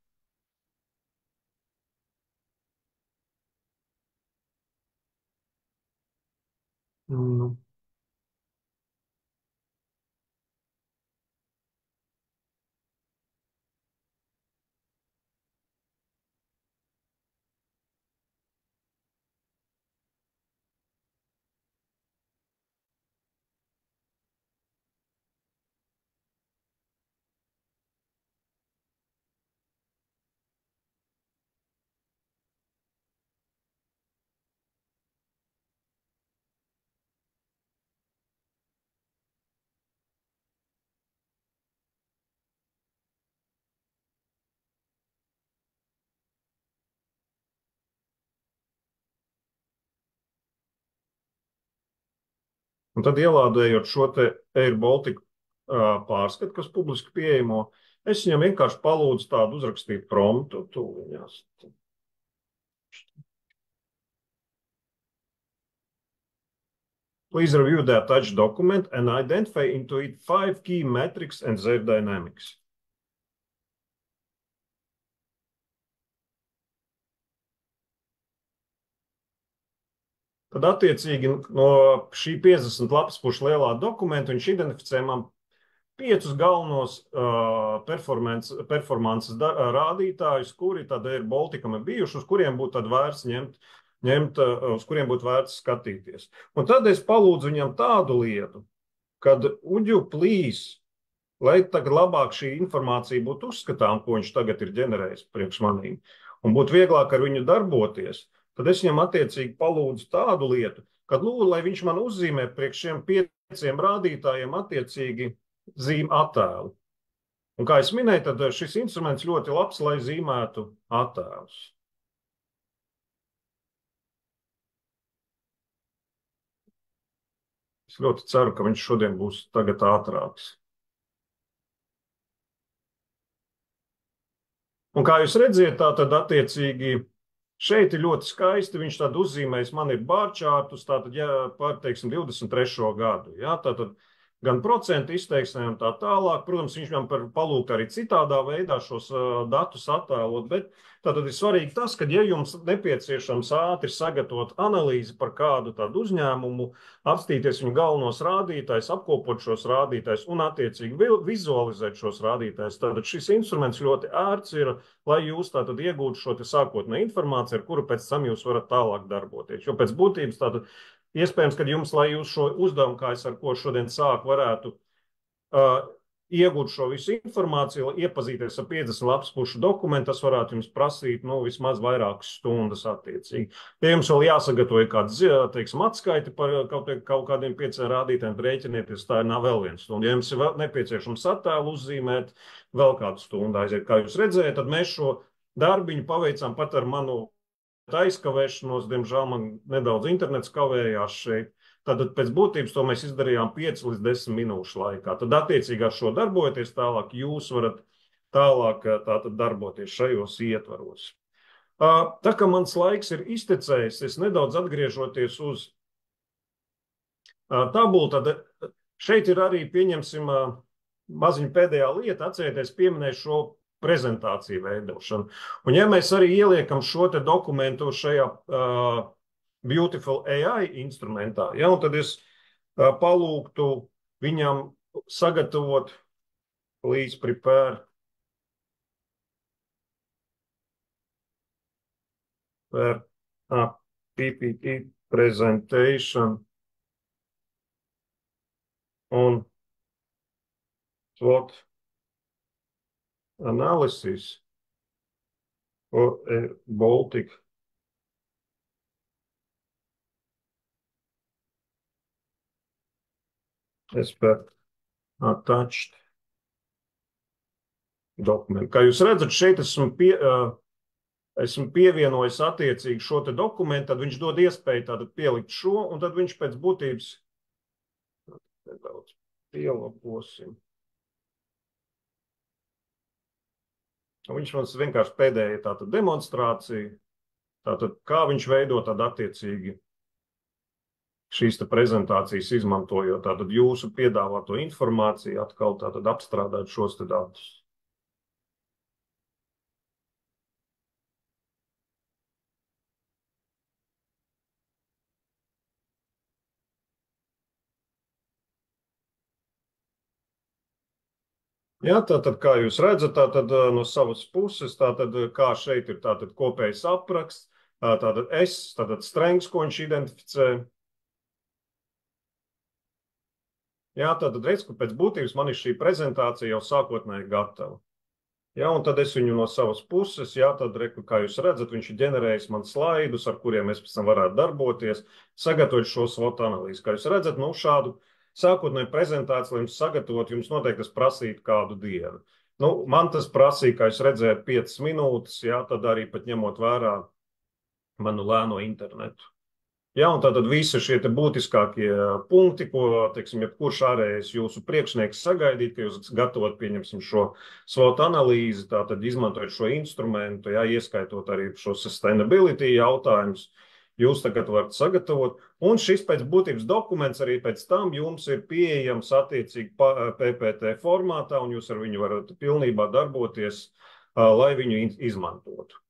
Nu. Un tad ielādējot šo te Air Baltica pārskatu, kas publiski pieejamo, es viņam vienkārši palūdzu tādu uzrakstīt promptu tūliņās. Please review the attached document and identify into it 5 key metrics and their dynamics. Tad attiecīgi no šī 50 lapspušu lielā dokumenta viņš identificē man 5 galvenos performances rādītājus, kuri tad ir Baltikam ir bijuši, uz kuriem būtu tad vērts ņemt, uz kuriem būtu vērts skatīties. Un tad es palūdzu viņam tādu lietu, kad would you please, lai tagad labāk šī informācija būtu uzskatām, ko viņš tagad ir ģenerējis priekš manīm, un būtu vieglāk ar viņu darboties, tad es viņam attiecīgi palūdzu tādu lietu, kad lūdzu, lai viņš man uzzīmē priekš šiem 5 rādītājiem attiecīgi zīmē attēlu. Un kā es minēju, tad šis instruments ļoti labs, lai zīmētu attēlus. Es ļoti ceru, ka viņš šodien būs tagad ātrāks. Un kā jūs redziet, tā tad attiecīgi šeit ir ļoti skaisti, viņš tad uzzīmējis, man ir bārčārtus, tātad, ja par, teiksim, 23. gadu, jā, tātad gan procentu izteiksmē un tā tālāk. Protams, viņš man palūgt arī citādā veidā šos datus attēlot, bet tātad ir svarīgi tas, ka, ja jums nepieciešams ātri sagatavot analīzi par kādu tādu uzņēmumu, apstīties viņu galvenos rādītājus, apkopot šos rādītājus un attiecīgi vizualizēt šos rādītājus, tad šis instruments ļoti ērts ir, lai jūs tātad iegūtu šo te sākotnēju informāciju, ar kuru pēc tam jūs varat tālāk darboties. Jo pēc būtības tātad iespējams, ka jums, lai jūs šo uzdevumu, kā es ar ko šodien sāku, varētu iegūt šo visu informāciju, lai iepazīties ar 50 lapspušu dokumentu, tas varētu jums prasīt, vismaz vairākas stundas attiecīgi. Ja jums vēl jāsagatavoja kāds, teiksim, atskaiti par kaut kādiem 5 rādītājiem, rēķinieties, tā ir vēl viena stunda. Ja jums ir nepieciešams attēlu uzzīmēt, vēl kādu stundu aiziet. Kā jūs redzējat, tad mēs šo darbiņu paveicām pat ar manu aizkavēšanos, diemžēl man nedaudz internets kavējās šeit. Tātad pēc būtības to mēs izdarījām 5 līdz 10 minūšu laikā. Tad attiecīgi ar šo darbojoties tālāk, jūs varat tālāk tātad darboties šajos ietvaros. Tā kā mans laiks ir iztecējis, es nedaudz atgriežoties uz tabulu, tad šeit ir arī, pieņemsim, maziņa pēdējā lieta, atcerieties, pieminēju šo prezentāciju veidošanu. Un ja mēs arī ieliekam šo te dokumentu šajā Beautiful AI instrumentā, ja, un tad es palūgtu viņam sagatavot, please prepare PPT presentation on SWOT analysis for a Baltic aspect attached document. Kā jūs redzat, šeit esmu pievienojis attiecīgi šo te dokumentu, tad viņš dod iespēju tātad pielikt šo, un tad viņš pēc būtības nedaudz pielabosim. Viņš mums vienkārši pēdējā tātad demonstrācija, tātad kā viņš veido tādu attiecīgi šīs te prezentācijas izmantojot tātad jūsu piedāvāto informāciju, atkal tātad apstrādāt šos te datus. Jā, tātad, kā jūs redzat, tātad no savas puses, tātad kā šeit ir tātad kopējs apraksts, tātad strengths, ko viņš identificē. Jā, tātad redz, ka pēc būtības man ir šī prezentācija jau sākotnēji gatava. Jā, un tad es viņu no savas puses, jā, tad, kā jūs redzat, viņš ir ģenerējis man slaidus, ar kuriem mēs pēc tam varētu darboties, sagatavot šo SWOT analīzi. Kā jūs redzat, nu šādu sākotnēju prezentāciju, lai jums sagatavot, jums noteikti tas prasītu kādu dienu. Nu, man tas prasīja, kā jūs redzējat, 5 minūtes, jā, tad arī pat ņemot vērā manu lēno internetu. Jā, un tātad visi šie te būtiskākie punkti, ko, teiksim, jebkurš ārējais jūsu priekšnieks sagaidīt, ka jūs gatavot, pieņemsim, šo SWOT analīzi, tātad izmantojot šo instrumentu, jā, ieskaitot arī šo sustainability jautājumus, jūs tagad varat sagatavot. Un šis pēc būtības dokuments arī pēc tam jums ir pieejams attiecīgi PPT formātā, un jūs ar viņu varat pilnībā darboties, lai viņu izmantotu.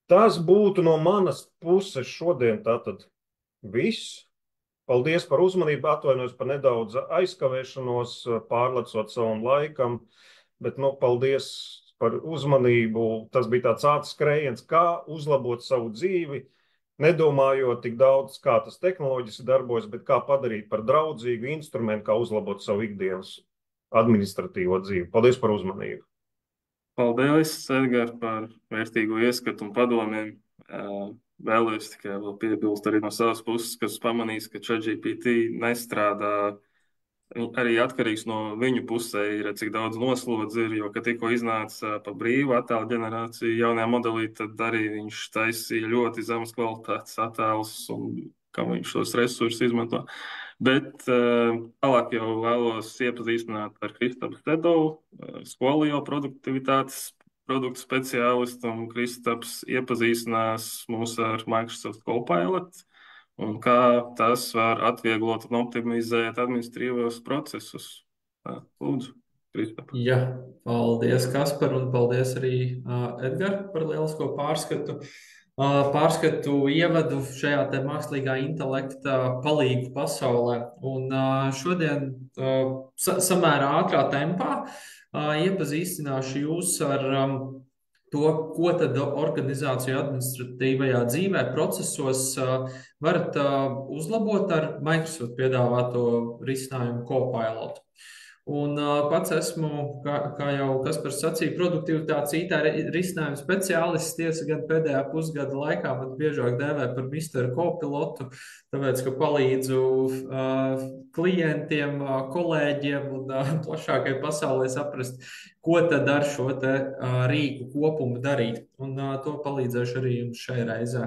Tas būtu no manas puses šodien tātad viss. Paldies par uzmanību, atvainojos par nedaudz aizkavēšanos, pārlecot savam laikam, bet, nu, paldies par uzmanību. Tas bija tāds ātrs skrējiens, kā uzlabot savu dzīvi, nedomājot tik daudz, kā tas tehnoloģiski darbojas, bet kā padarīt par draudzīgu instrumentu, kā uzlabot savu ikdienas administratīvo dzīvi. Paldies par uzmanību. Paldies, Edgar, par vērtīgo ieskatu un padomiem. Vēlējos tikai vēl piebilst arī no savas puses, kas pamanīs, ka ChatGPT nestrādā. Arī atkarīgs no viņu pusē ir, cik daudz noslodzi ir, jo, kad tikko iznāca pa brīvu attēlu ģenerāciju jaunajā modelī, tad arī viņš taisīja ļoti zemes kvalitātes attēlus un kā viņš tos resursus izmanto. Bet tālāk jau vēlos iepazīstināt ar Kristapu Stedovu, Skolio produktivitātes produktu speciālistu, un Kristaps iepazīstinās mūs ar Microsoft Copilot un kā tas var atvieglot un optimizēt administratīvos procesus. Lūdzu, Kristap. Jā, paldies, Kaspar, un paldies arī Edgar par lielisko pārskatu. Ievadu šajā te mākslīgā intelekta palīgu pasaulē. Un šodien samērā ātrā tempā iepazīstināšu jūs ar to, ko tad organizāciju administratīvajā dzīvē procesos varat uzlabot ar Microsoft piedāvāto risinājumu Copilot. Un pats esmu, kā jau Kaspars sacīja, produktivitātes IT risinājumu speciālists. Tiesa gan pēdējā pusgada laikā man biežāk dēvē par Misteru Copilotu, tāpēc, ka palīdzu klientiem, kolēģiem un plašākai pasaulē saprast, ko tad ar šo te rīku kopumu darīt. Un to palīdzēšu arī jums šai reizē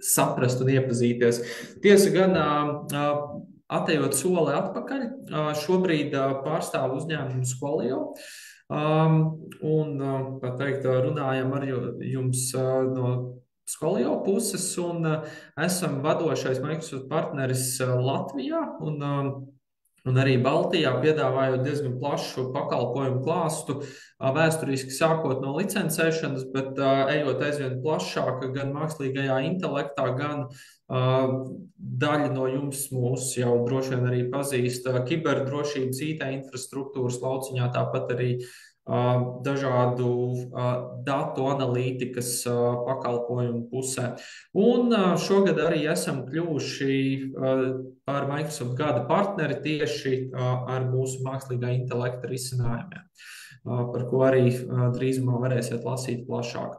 saprast un iepazīties. Tiesa gan atejot soli atpakaļ, šobrīd pārstāvu uzņēmumu Skolio. Un, kā teikt, runājam ar jums no Skolio puses un esam vadošais Microsoft partneris Latvijā un arī Baltijā, piedāvājot diezgan plašu pakalpojumu klāstu, vēsturiski sākot no licencēšanas, bet ejot aizvien plašāk gan mākslīgajā intelektā, gan daļa no jums mūs jau droši vien arī pazīst kiberdrošības IT infrastruktūras lauciņā, tāpat arī dažādu datu analītikas pakalpojumu pusē. Un šogad arī esam kļuvuši par Microsoft gada partneri tieši ar mūsu mākslīgā intelekta risinājumiem, par ko arī drīzumā varēsiet lasīt plašāk.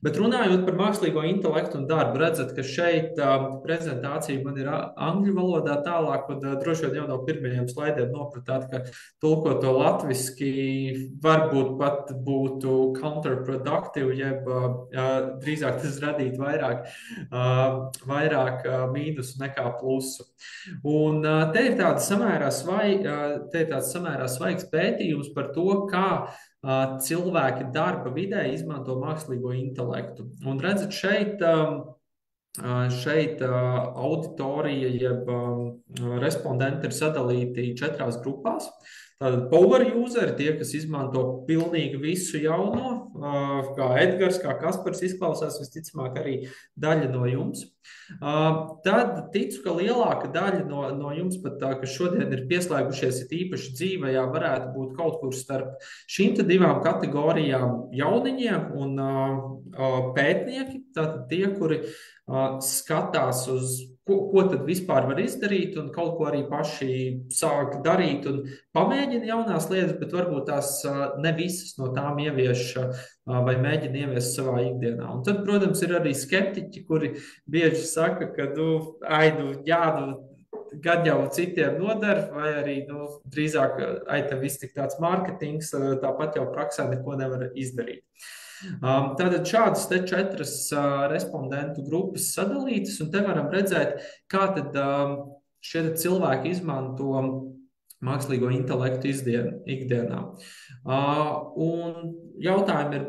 Bet runājot par mākslīgo intelektu un darbu, redzat, ka šeit prezentācija man ir angļu valodā tālāk, un droši vien jau no pirmajiem slaidiem nopratāt, ka tulkot to latviski varbūt pat būtu counterproductive, jeb drīzāk tas radīt vairāk mīnusu nekā plusu. Un te ir tāds samērā svaigs pētījums par to, kā cilvēki darba vidē izmanto mākslīgo intelektu. Un redzat, šeit auditorija jeb respondenti ir sadalīti 4 grupās. Tātad power useri, tie, kas izmanto pilnīgi visu jauno, kā Edgars, kā Kaspars izklausās, visticamāk arī daļa no jums. Tad ticu, ka lielāka daļa no jums pat kas šodien ir pieslēgušies īpaši dzīvajā, varētu būt kaut kur starp šīm te 2 kategorijām jauniņiem un pētnieki, tātad tie, kuri skatās uz ko tad vispār var izdarīt un kaut ko arī paši sāk darīt un pamēģina jaunās lietas, bet varbūt tās ne visas no tām ievieš vai mēģina ieviest savā ikdienā. Un tad, protams, ir arī skeptiķi, kuri bieži saka, ka gan jau citiem nodara, vai arī drīzāk tev viss tik tāds mārketings, tāpat jau praksē neko nevar izdarīt. Tātad šādas te 4 respondentu grupas sadalītas, un te varam redzēt, kā tad šie cilvēki izmanto mākslīgo intelektu ikdienā. Un jautājumi ir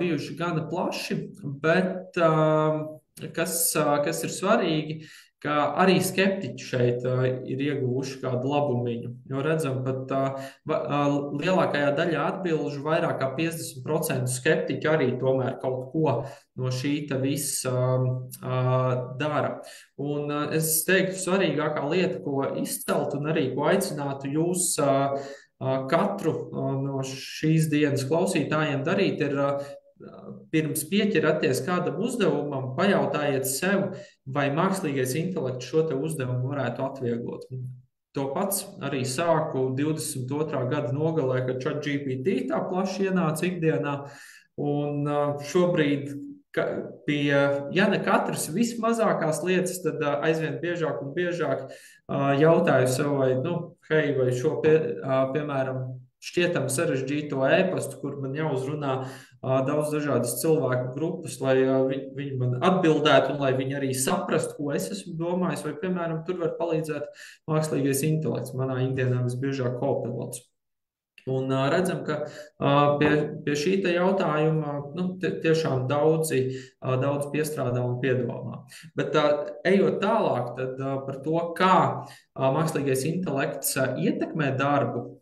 bijuši gana plaši, bet kas ir svarīgi, ka arī skeptiķi šeit ir ieguvuši kādu labumiņu. Jo redzam, pat lielākajā daļā atbilžu vairāk kā 50% skeptiķi arī tomēr kaut ko no šī visa dara. Un es teiktu, svarīgākā lieta, ko izcelt un arī ko aicinātu jūs katru no šīs dienas klausītājiem darīt, ir pirms pieķeraties kādam uzdevumam, pajautājiet sev, vai mākslīgais intelekts šo te uzdevumu varētu atvieglot. To pats arī sāku 22. gada nogalē, kad ChatGPT tā plaši ienāca ikdienā, un šobrīd ja ne katras vismazākās lietas, tad aizvien biežāk un biežāk jautāju sev, vai šo, piemēram, šķietam sarežģīto e-pastu, kur man jāuzrunā daudz dažādas cilvēku grupas, lai viņi man atbildētu un lai viņi arī saprastu, ko es esmu domājis, vai, piemēram, tur var palīdzēt mākslīgais intelekts, manā ikdienā visbiežāk Copilots. Un redzam, ka pie šī jautājuma tiešām daudz piestrādā un piedomā. Bet ejot tālāk tad, par to, kā mākslīgais intelekts ietekmē darbu,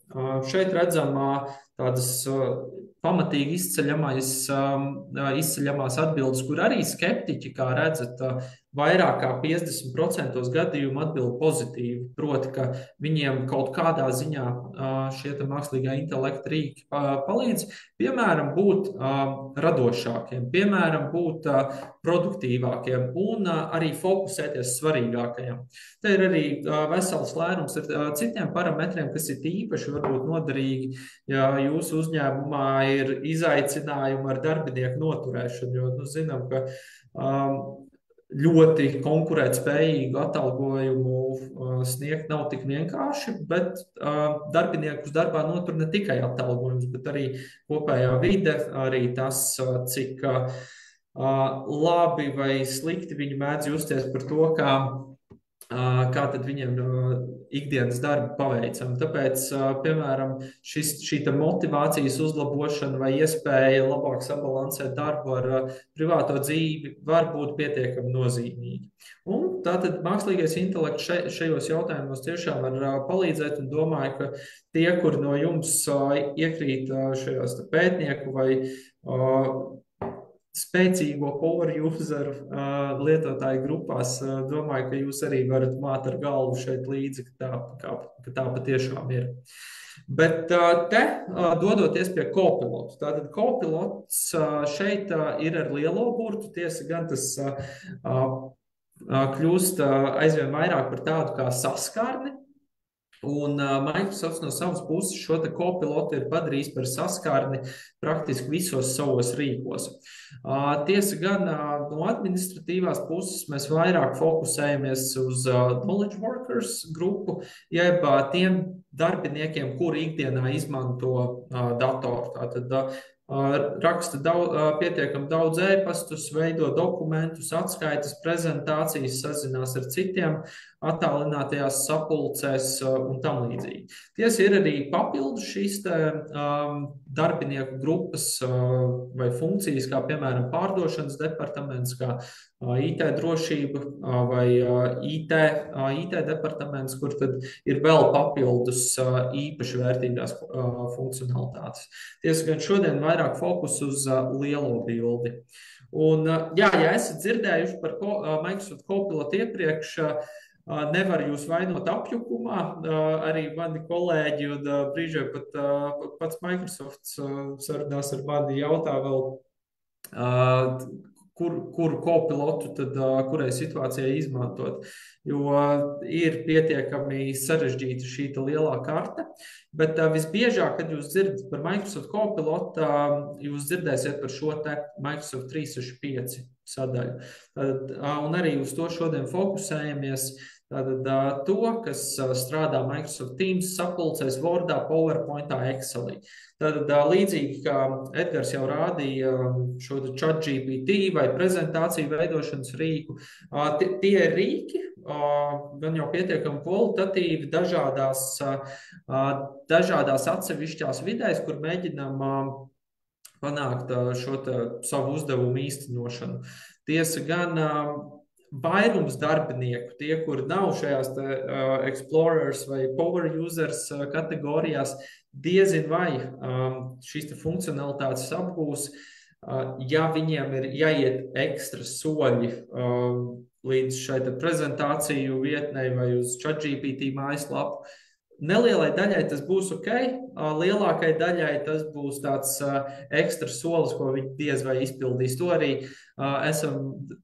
šeit redzam tādas pamatīgi izceļamās atbildes, kur arī skeptiķi, kā redzat, vairāk kā 50% gadījumu atbild pozitīvi, proti, ka viņiem kaut kādā ziņā šie mākslīgā intelekta rīki palīdz, piemēram, būt radošākiem, piemēram, būt produktīvākiem un arī fokusēties svarīgākajam. Te ir arī vesels lērums ar citiem parametriem, kas ir īpaši varbūt noderīgi, ja jūsu uzņēmumā ir izaicinājumi ar darbinieku noturēšanu, jo zinām, ka ļoti konkurētspējīgu atalgojumu sniegt nav tik vienkārši, bet darbiniekus darbā notur ne tikai atalgojums, bet arī kopējā vide, arī tas, cik labi vai slikti viņi mēdz justies par to, kā tad viņiem ikdienas darbu paveicam. Tāpēc, piemēram, šī motivācijas uzlabošana vai iespēja labāk sabalansēt darbu ar privāto dzīvi var būt pietiekami nozīmīgi. Un tātad mākslīgais intelekts šajos jautājumos tiešām var palīdzēt, un domāju, ka tie, kur no jums iekrīt šajos pētnieku vai spēcīgo power useru lietotāju grupās, domāju, ka jūs arī varat māt ar galvu šeit līdzi, ka tā patiešām ir. Bet te dodoties pie Copilota. Tātad Copilots šeit ir ar lielo burtu, tiesa gan tas kļūst aizvien vairāk par tādu kā saskarni. Un Microsoft no savas puses šo te Copilotu ir padarījis par saskarni praktiski visos savos rīkos. Tiesa gan no administratīvās puses mēs vairāk fokusējamies uz knowledge workers grupu, jeb tiem darbiniekiem, kuri ikdienā izmanto datoru. Tātad raksta pietiekami daudz e-pastus, veido dokumentus, atskaitas, prezentācijas, sazinās ar citiem attālinātajās sapulcēs un tam līdzīgi. Tiesa ir arī papildus šīs darbinieku grupas vai funkcijas, kā piemēram pārdošanas departaments, kā IT drošība vai IT departaments, kur tad ir vēl papildus īpaši vērtīgās funkcionalitātes. Tiesa gan šodien vairāk fokus uz lielo bildi. Un, ja esat dzirdējuši par Microsoft Copilot iepriekš, nevar jūs vainot apjukumā, arī mani kolēģi un brīžiem pats Microsoft sarunās ar mani jautā vēl, kuru Copilotu tad kurai situācijai izmantot, jo ir pietiekami sarežģīta šī lielā karta, bet visbiežāk, kad jūs dzirdat par Microsoft Copilotu, jūs dzirdēsiet par šo te Microsoft 365 sadaļu. Un arī uz to šodien fokusējamies. Tātad to, kas strādā Microsoft Teams sapulcēs, Wordā, PowerPointā, Excelī. Tātad līdzīgi kā Edgars jau rādīja šo ChatGPT vai prezentāciju veidošanas rīku, tie ir rīki, gan jau pietiekami kvalitatīvi dažādās atsevišķās vidēs, kur mēģinām panākt šo savu uzdevumu īstenošanu. Tiesa gan vairums darbinieku, tie, kuri nav šajās explorers vai power users kategorijās, diezin vai šīs funkcionalitātes apgūs, ja viņiem ir jāiet ekstra soļi līdz šai prezentāciju vietnei vai uz ChatGPT mājaslapu. Nelielai daļai tas būs ok, lielākai daļai tas būs tāds ekstra solis, ko viņi diez vai izpildīs. To arī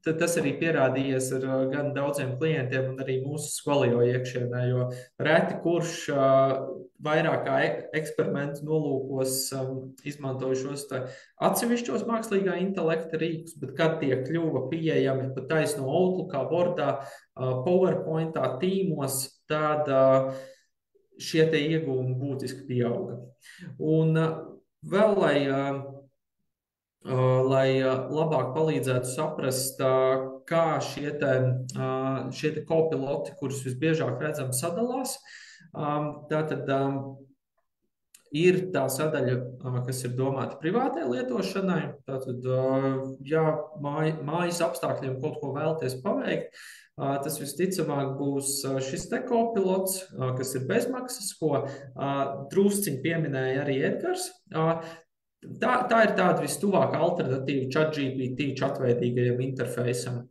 tas arī pierādījies ar gan daudziem klientiem un arī mūsu Squalio iekšienē, jo reti kurš vairāk kā eksperimentu nolūkos izmantojušos atsevišķos mākslīgā intelekta rīkus, bet kad tie kļuva pieejami pat taisno Outlookā, Wordā, PowerPointā, Teamos, tad šie te ieguvumi būtiski pieauga. Un vēl, lai labāk palīdzētu saprast, kā šie te Copiloti, kurus visbiežāk redzam, sadalās, tātad ir tā sadaļa, kas ir domāta privātai lietošanai. Tātad, ja mājas apstākļiem kaut ko vēlaties paveikt, tas visticamāk būs šis te Copilots, kas ir bezmaksas, ko drusciņi pieminēja arī Edgars. Tā ir tāda vistuvāka alternatīva ChatGPT čatveidīgajam interfeisam.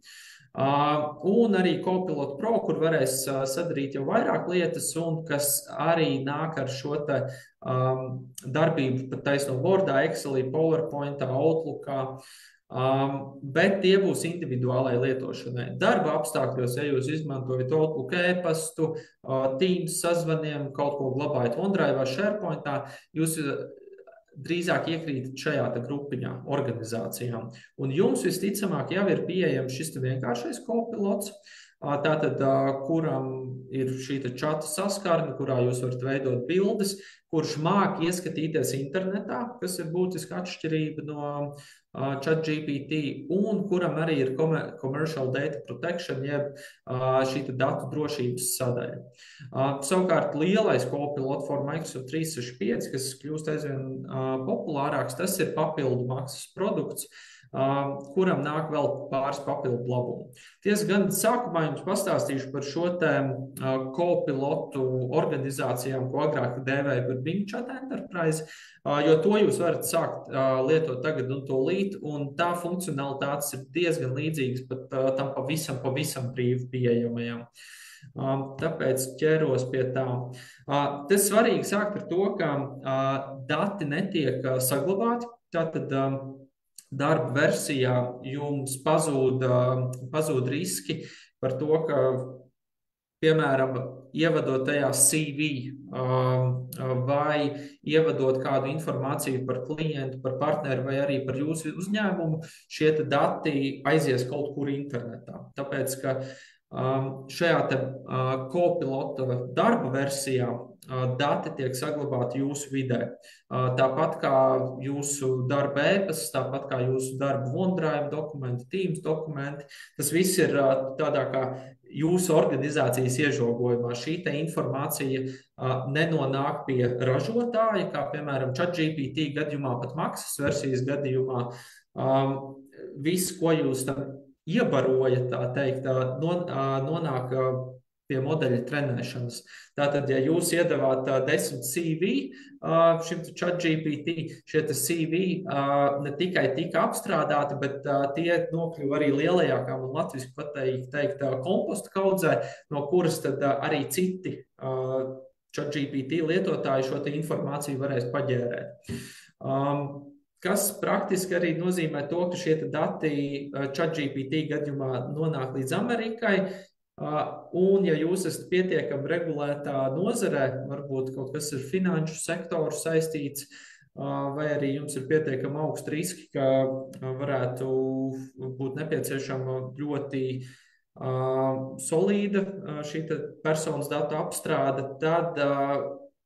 Un arī Copilot Pro, kur varēs sadarīt jau vairāk lietas un kas arī nāk ar šo te darbību pat taisno Wordā, Excelī, PowerPointā, Outlookā. Bet tie būs individuālai lietošanai. Darba apstākļos, ja jūs izmantojat Outlook e-pastu, Teams sazvaniem, kaut ko glabājat OneDrive vai SharePointā, jūs drīzāk iekrītat šajā grupiņā, organizācijām. Un jums visticamāk jau ir pieejams šis vienkāršais Copilots, tātad, kuram ir šī čata saskarne, kurā jūs varat veidot bildes, kurš māk ieskatīties internetā, kas ir būtiska atšķirība no ChatGPT, un kuram arī ir commercial data protection, jeb šī datu drošības sadaļa. Savukārt lielais Copilot for Microsoft 365, kas kļūst aizvien populārāks, tas ir papildu maksas produkts, kuram nāk vēl pāris papildu labumu. Tiesa gan sākumā jums pastāstīšu par šo te Copilotu organizācijām, ko agrāk dēvēja par Bing Chat Enterprise, jo to jūs varat sākt lietot tagad un tūlīt, un tā funkcionalitātes ir diezgan līdzīgas pat tam pavisam brīvi pieejamajām. Tāpēc ķeros pie tā. Tas svarīgi sākt ar to, ka dati netiek saglabāti, tātad darba versijā jums pazūd riski par to, ka, piemēram, ievadot tajā CV vai ievadot kādu informāciju par klientu, par partneri vai arī par jūsu uzņēmumu, šie dati aizies kaut kur internetā. Tāpēc, ka šajā te Copilota darba versijā dati tiek saglabāti jūsu vidē. Tāpat kā jūsu darba e-pasts, tāpat kā jūsu darba OneDrive dokumenti, Teams dokumenti, tas viss ir tādā kā jūsu organizācijas iežogojumā. Šī te informācija nenonāk pie ražotāja, kā piemēram ChatGPT gadījumā, pat maksas versijas gadījumā. Viss, ko jūs tam iebarojat, tā teikt, nonāk pie modeļa trenēšanas. Tātad, ja jūs iedavāt 10 CV šim ChatGPT, šie CV ne tikai tika apstrādāti, bet tie nokļuva arī lielajā, kā man latviski pateikt, komposta kaudzē, no kuras tad arī citi ChatGPT lietotāji šo te informāciju varēs paģērēt. Kas praktiski arī nozīmē to, ka šie dati ChatGPT gadījumā nonāk līdz Amerikai, un ja jūs esat pietiekami regulētā nozarē, varbūt kaut kas ir finanšu sektoru saistīts, vai arī jums ir pietiekami augsti riski, ka varētu būt nepieciešama ļoti solīda šī personas datu apstrāde, tad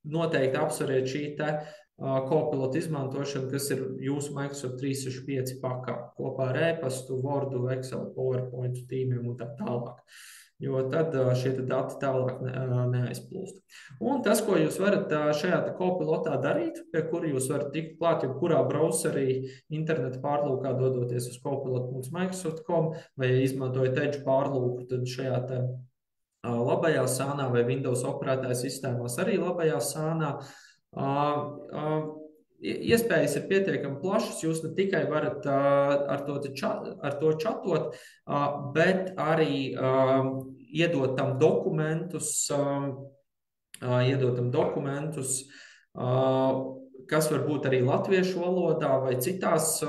noteikti apsveriet šī te Copilot izmantošanu, kas ir jūsu Microsoft 365 pakā, kopā ar e-pastu, Wordu, Excel, PowerPoint, tīmiem un tā tālāk. Jo tad šie dati tālāk neaizplūst. Un tas, ko jūs varat šajā Copilotā darīt, pie kura jūs varat tikt klāt jebkurā browserī, interneta pārlūkā dodoties uz copilot.microsoft.com, vai ja izmantojat Edge pārlūku, tad šajā te labajā sānā vai Windows operētāja sistēmās arī labajā sānā. Iespējas ir pietiekami plašas, jūs ne tikai varat ar to čatot, bet arī iedot tam dokumentus, kas var būt arī latviešu valodā vai citās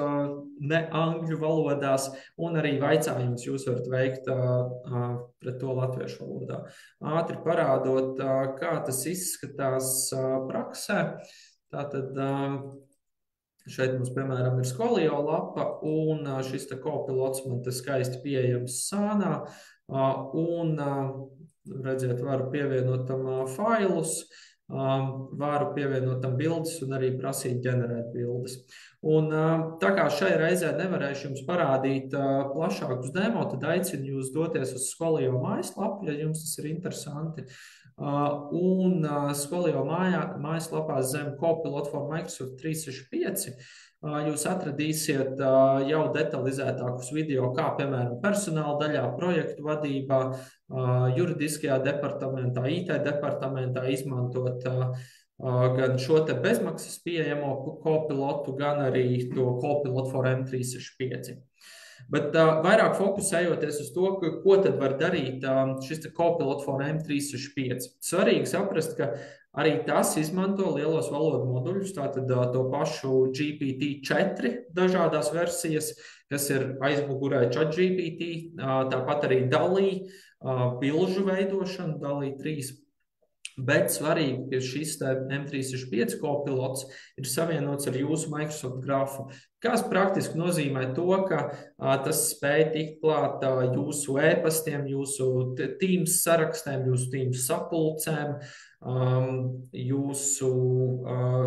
ne angļu valodās, un arī vaicājumus jūs varat veikt pret to latviešu valodā. Ātri parādot, kā tas izskatās praksē. Tātad šeit mums, piemēram, ir Skolio lapa, un šis Copilots man te skaisti pieejams sānā, un, redziet, varu pievienot tam failus, varu pievienot tam bildes un arī prasīt ģenerēt bildes. Un tā kā šai reizē nevarēšu jums parādīt plašākus demo, tad aicinu jūs doties uz Skolio mājaslapu, ja jums tas ir interesanti. Un Skolio mājaslapā zem Copilot for Microsoft 365 jūs atradīsiet jau detalizētākus video, kā piemēram personāla daļā, projektu vadībā, juridiskajā departamentā, IT departamentā izmantot gan šo te bezmaksas pieejamo Copilotu, gan arī to Copilot for M365. Bet vairāk fokusējoties uz to, ko tad var darīt šis Copilot for M365. Svarīgi saprast, ka arī tas izmanto lielos valodu moduļus, tātad to pašu GPT-4 dažādās versijas, kas ir aizmugurē ChatGPT, tāpat arī DALL-E, bilžu veidošana, DALL-E 3. Bet svarīgi, ka šis M365 kopilots ir savienots ar jūsu Microsoft grafu, kas praktiski nozīmē to, ka tas spēj tikt klāt jūsu e-pastiem, jūsu Teams sarakstiem, jūsu Teams sapulcēm, jūsu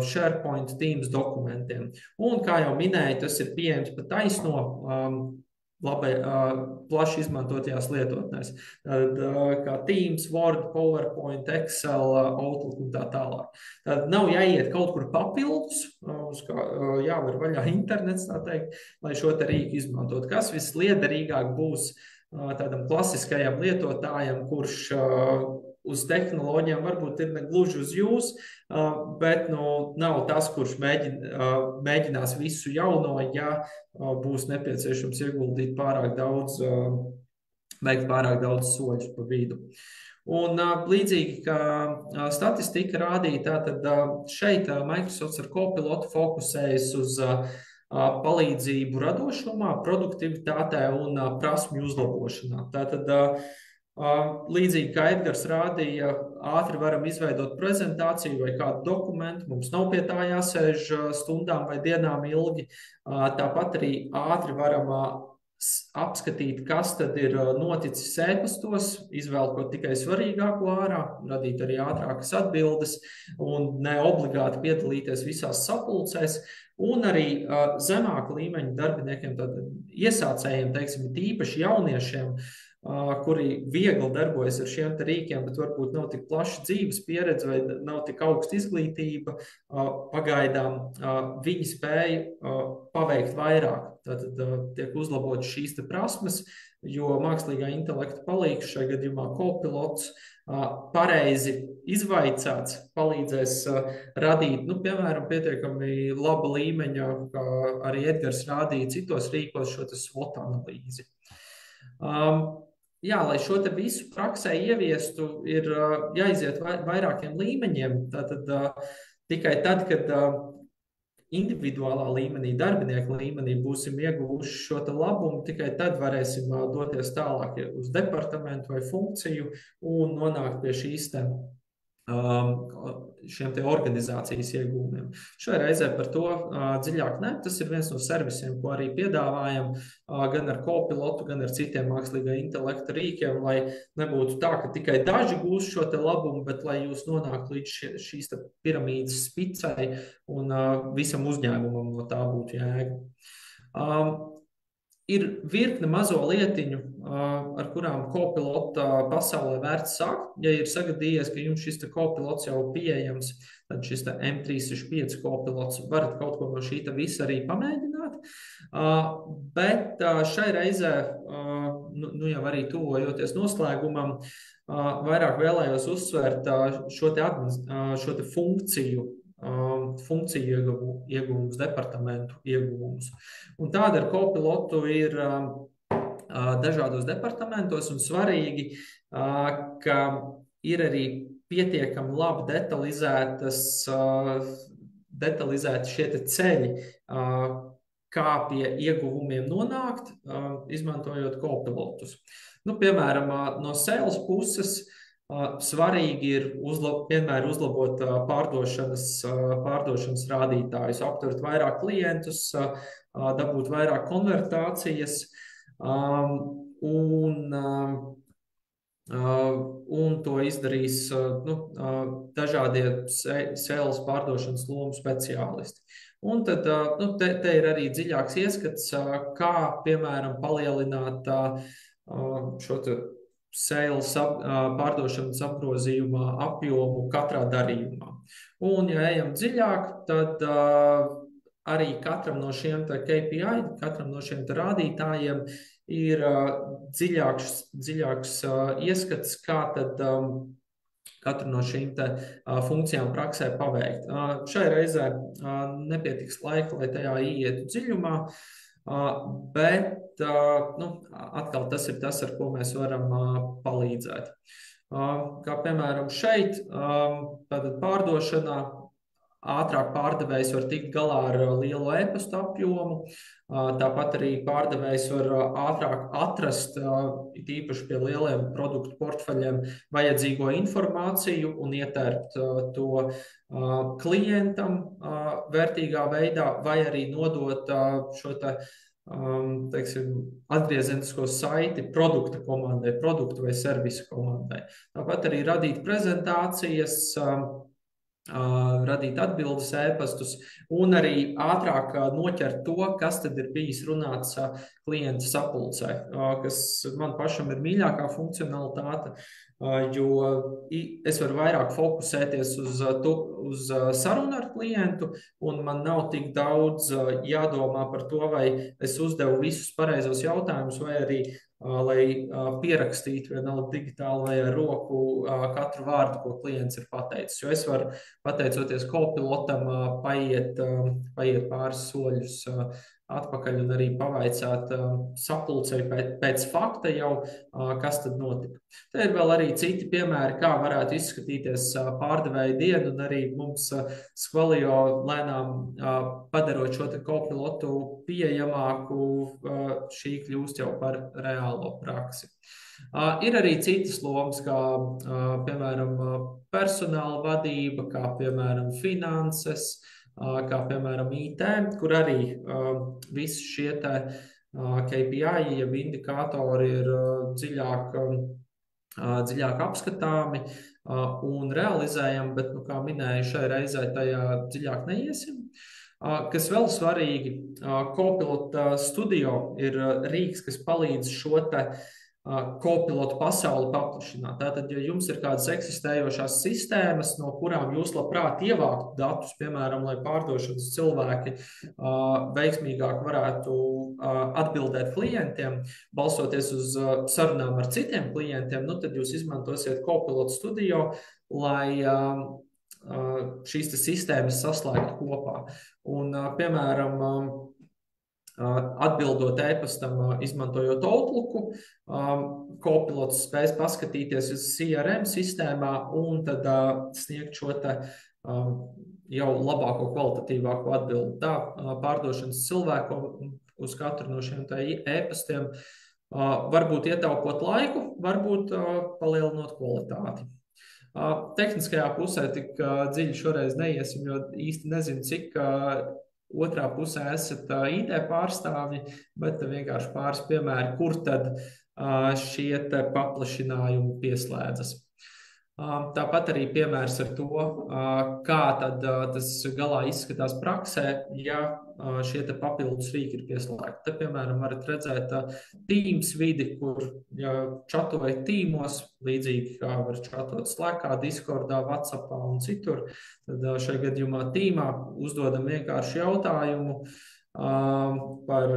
SharePoint Teams dokumentiem. Un, kā jau minēju, tas ir pieejams pa taisno plaši izmantotajās lietotnēs, kā Teams, Word, PowerPoint, Excel, Outlook un tā tālāk. Tad nav jāiet kaut kur papildus, jāver vaļā internets, tā teikt, lai šo te rīku izmantot. Kas visliederīgāk būs tādam klasiskajam lietotājam, kurš uz tehnoloģijām varbūt ir ne gluži uz jūs, bet nav tas, kurš mēģinās visu jauno, ja būs nepieciešams ieguldīt pārāk daudz, veikt pārāk daudz soļus pa vidu. Un līdzīgi, kā statistika rādīja, tātad šeit Microsoft ar Copilotu fokusējas uz palīdzību radošumā, produktivitātē un prasmju uzlabošanā. Tātad līdzīgi kā Edgars rādīja, ātri varam izveidot prezentāciju vai kādu dokumentu, mums nav pie tā jāsēž stundām vai dienām ilgi. Tāpat arī ātri varam apskatīt, kas tad ir noticis e-pastos, izvēlkot tikai svarīgāko ārā, radīt arī ātrākas atbildes un ne obligāti piedalīties visās sapulcēs. Un arī zemāka līmeņa darbiniekiem, tad iesācējiem, teiksim, īpaši jauniešiem, kuri viegli darbojas ar šiem rīkiem, bet varbūt nav tik plaša dzīves pieredze vai nav tik augsta izglītība, pagaidām viņi spēja paveikt vairāk. Tātad tiek uzlabot šīs te prasmes, jo mākslīgā intelekta palīgs, šajā gadījumā Copilots, pareizi izvaicāts, palīdzēs radīt, piemēram, pietiekami laba līmeņa, kā arī Edgars rādīja citos rīkos, šo te SWOT analīzi. Jā, lai šo te visu praksē ieviestu, ir jāiziet vairākiem līmeņiem. Tātad tikai tad, kad individuālā līmenī, darbinieku līmenī būsim ieguvuši šo te labumu, tikai tad varēsim doties tālāk uz departamentu vai funkciju un nonākt pie šiem te organizācijas iegūmiem. Šai reizē par to dziļāk ne. Tas ir viens no servisiem, ko arī piedāvājam gan ar Copilotu, gan ar citiem mākslīgā intelekta rīkiem, lai nebūtu tā, ka tikai daži gūs šo te labumu, bet lai jūs nonāktu līdz šīs te piramīdas spicai un visam uzņēmumam no tā būtu jēga. Ir virkne mazo lietiņu, ar kurām Copilota pasaulē vērts sākt. Ja ir sagadījies, ka jums šis Copilots jau pieejams, tad šis M365 Copilots varat kaut ko no šī visa arī pamēģināt. Bet šai reizē, jau arī tuvojoties noslēgumam, vairāk vēlējos uzsvērt šo te funkciju iegūmus, departamentu iegūmus. Un tāda ar Copilotu ir dažādos departamentos un svarīgi, ka ir arī pietiekami labi detalizēti šie te ceļi, kā pie ieguvumiem nonākt, izmantojot Copilotus. Piemēram, no sales puses svarīgi ir vienmēr uzlabot pārdošanas rādītājus, aptvert vairāk klientus, dabūt vairāk konvertācijas un to izdarīs dažādie sales pārdošanas lomu speciālisti. Un tad te ir arī dziļāks ieskats, kā, piemēram, palielināt šo te sales pārdošanas apgrozījumā apjomu katrā darījumā. Un, ja ejam dziļāk, tad arī katram no šiem KPI, katram no šiem rādītājiem ir dziļāks ieskats, kā tad katru no šīm funkcijām praksē paveikt. Šai reizē nepietiks laika, lai tajā ietu dziļumā. Bet atkal tas ir tas, ar ko mēs varam palīdzēt. Kā piemēram šeit, tātad pārdošanā ātrāk pārdevējs var tikt galā ar lielu e-pastu apjomu, tāpat arī pārdevējs var ātrāk atrast, īpaši pie lieliem produktu portfeļiem, vajadzīgo informāciju un ietērpt to klientam vērtīgā veidā, vai arī nodot šo teiksim, atgriezenisko saiti produkta komandai, produktu vai servisu komandai. Tāpat arī radīt prezentācijas, radīt atbildes e-pastus un arī ātrāk noķert to, kas tad ir bijis runāts klienta sapulcē, kas man pašam ir mīļākā funkcionalitāte, jo es varu vairāk fokusēties uz sarunu ar klientu, un man nav tik daudz jādomā par to, vai es uzdevu visus pareizos jautājumus, vai arī lai pierakstītu vienalga digitāli vai ar roku katru vārdu, ko klients ir pateicis. Jo es varu, pateicoties kopilotam, paiet pāris soļus atpakaļ un arī pavaicāt sapulcei pēc fakta jau, kas tad notika. Te ir vēl arī citi piemēri, kā varētu izskatīties pārdevēja diena, un arī mums Squalio lēnām padarot šo te kopilotu pieejamāku, šī kļūst jau par reālo praksi. Ir arī citas lomas, kā piemēram personāla vadība, kā piemēram finanses, kā piemēram IT, kur arī visi šie KPI, jeb indikātori ir dziļāk apskatāmi un realizējami, bet, kā minēju, šai reizē tajā dziļāk neiesim. Kas vēl svarīgi, Copilot Studio ir rīks, kas palīdz šo kopilotu pasauli paplašināt. Tātad, ja jums ir kādas eksistējošās sistēmas, no kurām jūs labprāt ievāktu datus, piemēram, lai pārdošanas cilvēki veiksmīgāk varētu atbildēt klientiem, balstoties uz sarunām ar citiem klientiem, tad jūs izmantosiet Copilot Studio, lai šīs sistēmas saslēgt kopā. Un, piemēram, atbildot e-pastam, izmantojot Outlooku, Copilots spēs paskatīties uz CRM sistēmā un tad sniegt šo jau labāko, kvalitatīvāko atbildi. Tā pārdošanas cilvēku uz katru no šiem e-pastiem varbūt ietaupot laiku, varbūt palielinot kvalitāti. Tehniskajā pusē tik dziļi šoreiz neiesim, jo īsti nezinu, cik otrā pusē esat IT pārstāvji, bet vienkārši pāris piemēri, kur tad šie paplašinājumi pieslēdzas. Tāpat arī piemērs ar to, kā tad tas galā izskatās praksē, ja šie papildus rīki ir pieslēgti. Te, piemēram, varat redzēt Teams vidi, kur čatojat tīmos, līdzīgi kā var čatot Slackā, Discordā, WhatsAppā un citur. Tad šajā gadījumā tīmā uzdodam vienkārši jautājumu par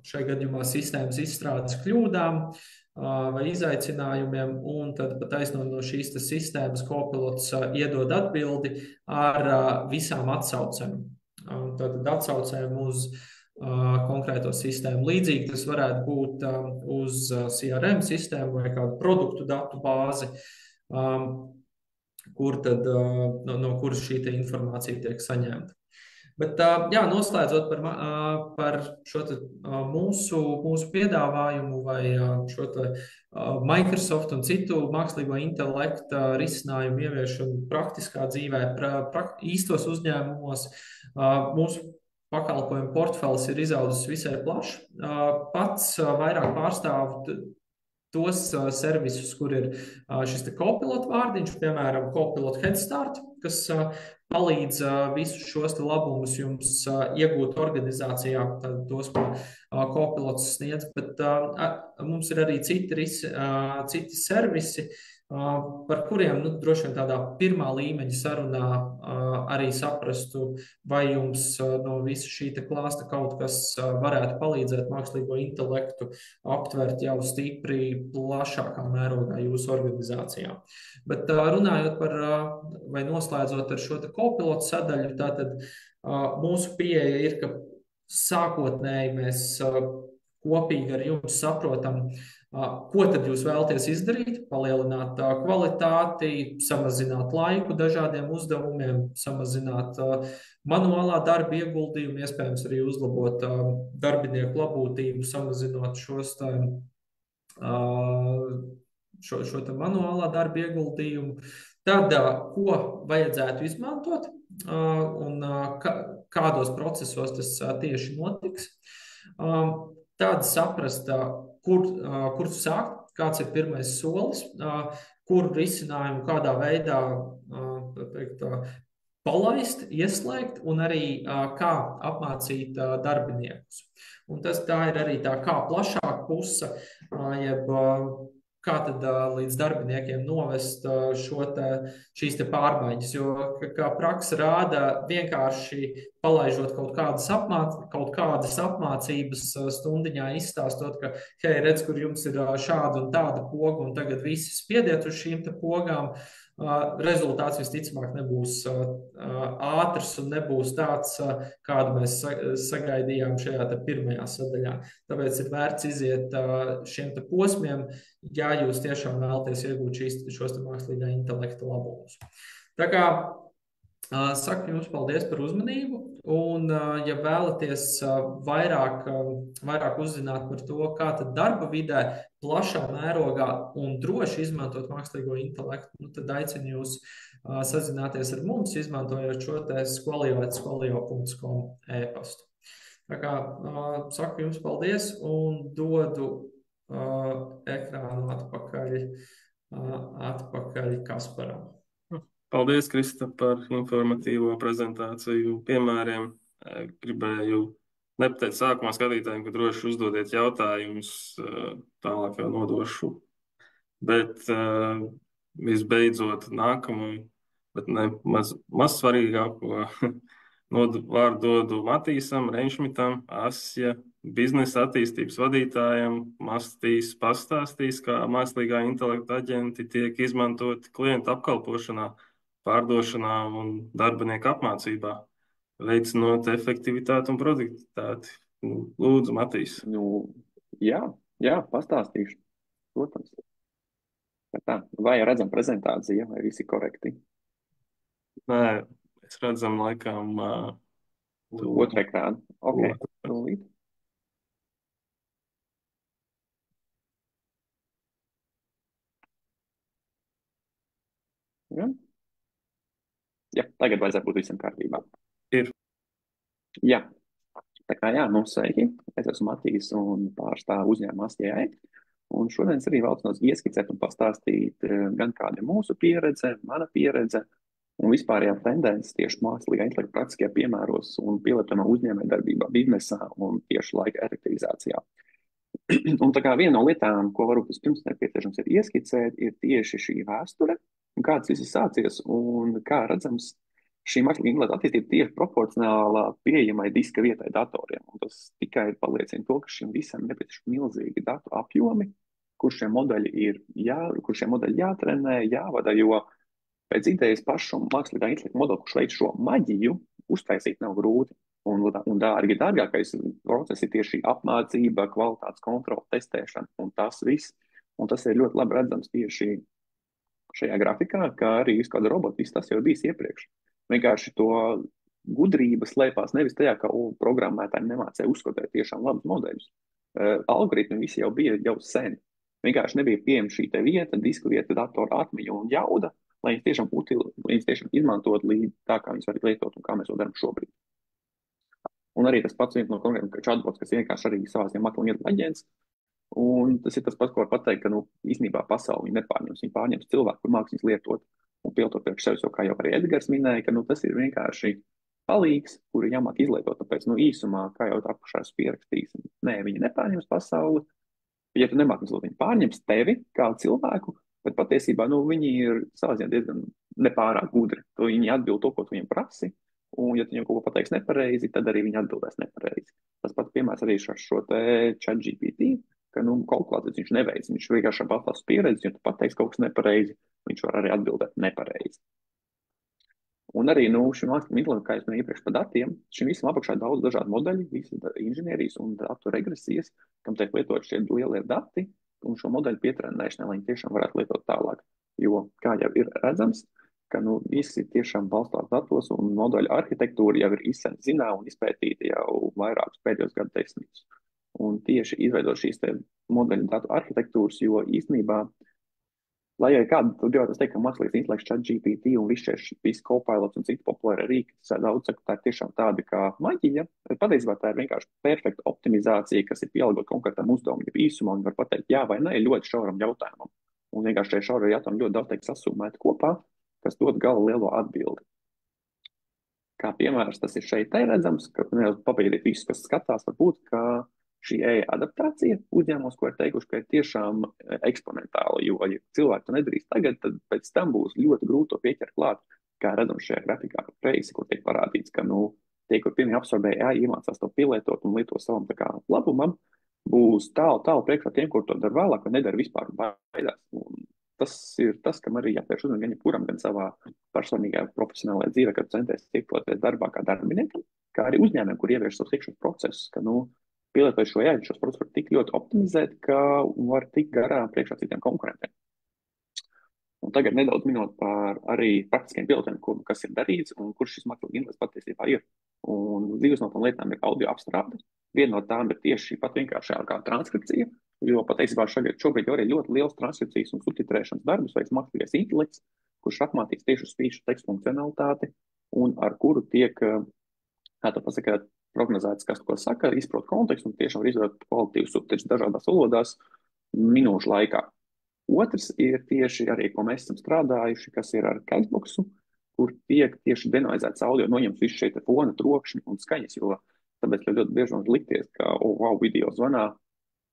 šajā gadījumā sistēmas izstrādes kļūdām vai izaicinājumiem, un tad pat aiznot no šīs sistēmas Copilots iedod atbildi ar visām atsaucēm. Tad atsaucēm uz konkrēto sistēmu. Līdzīgi tas varētu būt uz CRM sistēmu vai kādu produktu datu bāzi, kur tad, no kuras šī informācija tiek saņemta. Bet, noslēdzot par šo mūsu piedāvājumu vai šo Microsoft un citu mākslīgo intelekta risinājumu ieviešanu praktiskā dzīvē, īstos uzņēmumos, mūsu pakalpojumu portfelis ir izaudzis visai plaši. Pats vairāk pārstāv tos servisus, kur ir šis Copilot vārdiņš, piemēram, Copilot Headstart, kas palīdz visus šos labumus jums iegūt organizācijā, tos, ko Copilots sniedz, bet mums ir arī citi servisi, par kuriem droši vien tādā pirmā līmeņa sarunā arī saprastu, vai jums no visa šī klāsta kaut kas varētu palīdzēt mākslīgo intelektu aptvert jau stipri plašākā mērogā jūsu organizācijā. Bet runājot par vai noslēdzot ar šo Copilotu sadaļu, tātad mūsu pieeja ir, ka sākotnēji mēs kopīgi ar jums saprotam, ko tad jūs vēlaties izdarīt, palielināt kvalitāti, samazināt laiku dažādiem uzdevumiem, samazināt manuālā darba ieguldījumu, iespējams arī uzlabot darbinieku labklājību, samazinot šo manuālā darba ieguldījumu. Tad, ko vajadzētu izmantot un kādos procesos tas tieši notiks. Tad saprast, kur sākt, kāds ir pirmais solis, kur risinājumu kādā veidā palaist, ieslēgt un arī kā apmācīt darbiniekus. Un tā ir arī tā kā plašāka puse, jeb kā tad līdz darbiniekiem novest šīs pārmaiņas. Jo, kā praksa rāda, vienkārši palaižot kaut kādas apmācības stundiņā izstāstot, ka, hei, redz, kur jums ir šāda un tāda poga, un tagad visi spiediet uz šīm pogām, rezultāts visticamāk nebūs ātrs un nebūs tāds, kādu mēs sagaidījām šajā pirmajā sadaļā. Tāpēc ir vērts iziet šiem posmiem, ja jūs tiešām vēlaties iegūt šos mākslīgā intelekta labumus. Tā kā saku jums paldies par uzmanību, un ja vēlaties vairāk uzzināt par to, kā tad darba vidē plašā mērogā un droši izmantot mākslīgo intelektu, tad aicinu jūs sazināties ar mums, izmantojot šo skolio@skolio.com e-pastu. Tā kā saku jums paldies un dodu ekrānu atpakaļ Kasparam. Paldies, Krista, par informatīvo prezentāciju piemēriem. Gribēju nepateikt sākumā skatītājiem, ka droši uzdodiet jautājumus, tālāk jau nodošu. Bet visbeidzot nākamo, bet ne maz svarīgāko vārdu dodu Matīsam Reinšmitam, Asja biznesa attīstības vadītājam. Mastīs pastāstīs, kā mākslīgā intelekta aģenti tiek izmantoti klientu apkalpošanā, pārdošanā un darbinieku apmācībā, veicinot efektivitāti un produktivitāti. Lūdzu, Matīs. Jā, pastāstīšu. Protams. Tā, vai redzam prezentāciju, vai visi korekti? Nē, mēs redzam laikam otru ekrānu. Ok, tūlīt. Jā, tagad vajadzētu būt visam kārtībā. Ir. Jā, tā kā sveiki. Es esmu Matīs un pārstāvu uzņēmumu Asja. Un šodien es arī vēlos ieskicēt un pastāstīt gan kāda ir mūsu pieredze, mana pieredze un vispārējā tendence tieši mākslīgā intelekta praktiskajā piemēros un pielietojumā uzņēmējdarbībā, biznesā un tieši laika efektivizācijā. Un tā kā viena no lietām, ko varbūt vispirms nepieciešams ir ieskicēt, ir tieši šī vēsture, un kāds viss ir sācies, un kā redzams, šī mākslīgā intelekta attīstība tieši proporcionāla pieejamai diska vietai datoriem. Un tas tikai paliecina to, ka šim visam nepieciešami milzīgi datu apjomi, kur šie modeļi jātrenē, jāvada, jo pēc idejas pašu mākslīgā intelekta modeli, kurš veic šo maģiju, uztaisīt nav grūti. Un dārgākais process ir tieši šī apmācība, kvalitātes kontrole, testēšana un tas viss. Un tas ir ļoti labi redzams tieši šajā grafikā, kā arī visu kādu robotu, viss tas jau bijis iepriekš. Vienkārši to gudrība slēpās nevis tajā, ka programmētājiem nemācēja uzskatīt tiešām labus modeļus. Algoritmi visi jau bija jau sen. Vienkārši nebija pieejama šī vieta, disku vieta, datora atmiņa un jauda, lai viņas tiešām izmantot līdz tā, kā viņas var lietot un kā mēs to darām šobrīd. Un arī tas pats viens no konkrētiem, ka chatbots, kas vienkārši arī savā ziņā mākslīgā intelekta aģents. Un tas ir tas pats, ko var pateikt, ka īstenībā pasauli viņi nepārņems. Viņi pārņems cilvēku, kur māks viņas lietot un pielietot priekš sevis, jo kā jau arī Edgars minēja, ka tas ir vienkārši palīgs, kuru jāmāk izlietot. Tāpēc īsumā, kā jau apakšā pierakstīs, nē, viņi nepārņems pasauli. Ja tu nemāki izlietot, viņi pārņems tevi kā cilvēku, bet patiesībā viņi ir savā ziņā diezgan nepārāk gudri. Viņi atbild to, ko tu viņiem prasi. Un, ja tu viņam kaut ko pateiks nepareizi, tad arī viņi atbildēs nepareizi. Tas pats piemērs arī šo ChatGPT, ka kalkulācijas viņš neveic. Viņš vienkārši pastāst pieredzi, ja tu pateiks kaut kas nepareizi, viņš var arī atbildēt nepareizi. Un arī šim mākslīgam intelektam, kā es minēju iepriekš par datiem, šim visam apakšā ir daudz dažādu modeļu, visas inženierijas un datu regresijas, kam tiek lietot šie lielie dati un šo modeļu pietrenēšanai, lai viņi tiešām varētu lietot tālāk. Jo, kā jau ir redzams, ka visi tiešām balstās datos un modeļu arhitektūra jau ir izsen zināma un izpētīta jau vairākus pēdējos gadu desmitus. Un tieši izveidot šīs te modeļu datu arhitektūras, jo īstenībā lai arī kāda, tad jau es teiktu, ka mākslīgais intelekts, ChatGPT un viss Copilots un citi populāri rīki, daudz saka, tā ir tiešām tāda kā maģija, bet patiesībā tā ir vienkārši perfekta optimizācija, kas ir pielāgota konkrētam uzdevumam, ja īsumā un var pateikt jā vai nē ļoti šauram jautājumam. Un vienkārši šajā šaurā jautājumā ļoti daudz teikt sasūmēt kopā, kas dod gala lielo atbildi. Kā piemērs tas ir šeit redzams, ka nevar pabeidīt visus, kas skatās, varbūt, ka šī adaptācija uzņēmumos, ko ir teikuši, ka ir tiešām eksponentāla, jo, ja cilvēki to nedarīs tagad, tad pēc tam būs ļoti grūti to pieķert klāt, kā redzam šajā grafikā reisi, kur tiek parādīts, ka, tie, kur pilnīgi absorbē AI, iemācās to pielietot un lieto savam tā kā labumam, būs tālu priekšā tiem, kur to dara vēlāk, vai nedara vispār baidās. Un tas ir tas, kam arī jāpievērš uzmanība gan jebkuram, gan savā personīgajā profesionālajā dzīvē, kad centies iekļauties darbā kā darbiniekam, kā arī uzņēmumiem, kur ievieš savus iekšējos procesus, ka, pielietojot šo AI, šos procesus var tik ļoti optimizēt, ka var tik garām priekšā citiem konkurentiem. Un tagad nedaudz minot par arī praktiskiem pilotiem, kas ir darīts un kurš šis mākslīgais intelekts patiesībā ir. Un divas no tām lietām ir audio apstrāde. Viena no tām ir tieši pat vienkāršākā transkripcija, jo patiesībā šobrīd jau arī ļoti liels transkripcijas un subtitrēšanas darbus veids mākslīgais intelekts, kurš apmācīts tieši uz speech tekstu funkcionalitāti un ar kuru tiek, kā to pasakāt, prognozēts, kas ko saka, izprot kontekstu un tiešām var izdarot kvalitīvus subtitrus dažādās valodās minūšu laikā. Otrs ir tieši arī, ko mēs esam strādājuši, kas ir ar Castboxu, kur tiek tieši denoizēts audio, noņemts visu šeit fona, trokšņi un skaņas, jo tāpēc ļoti bieži man likties, ka, wow, video zvanā,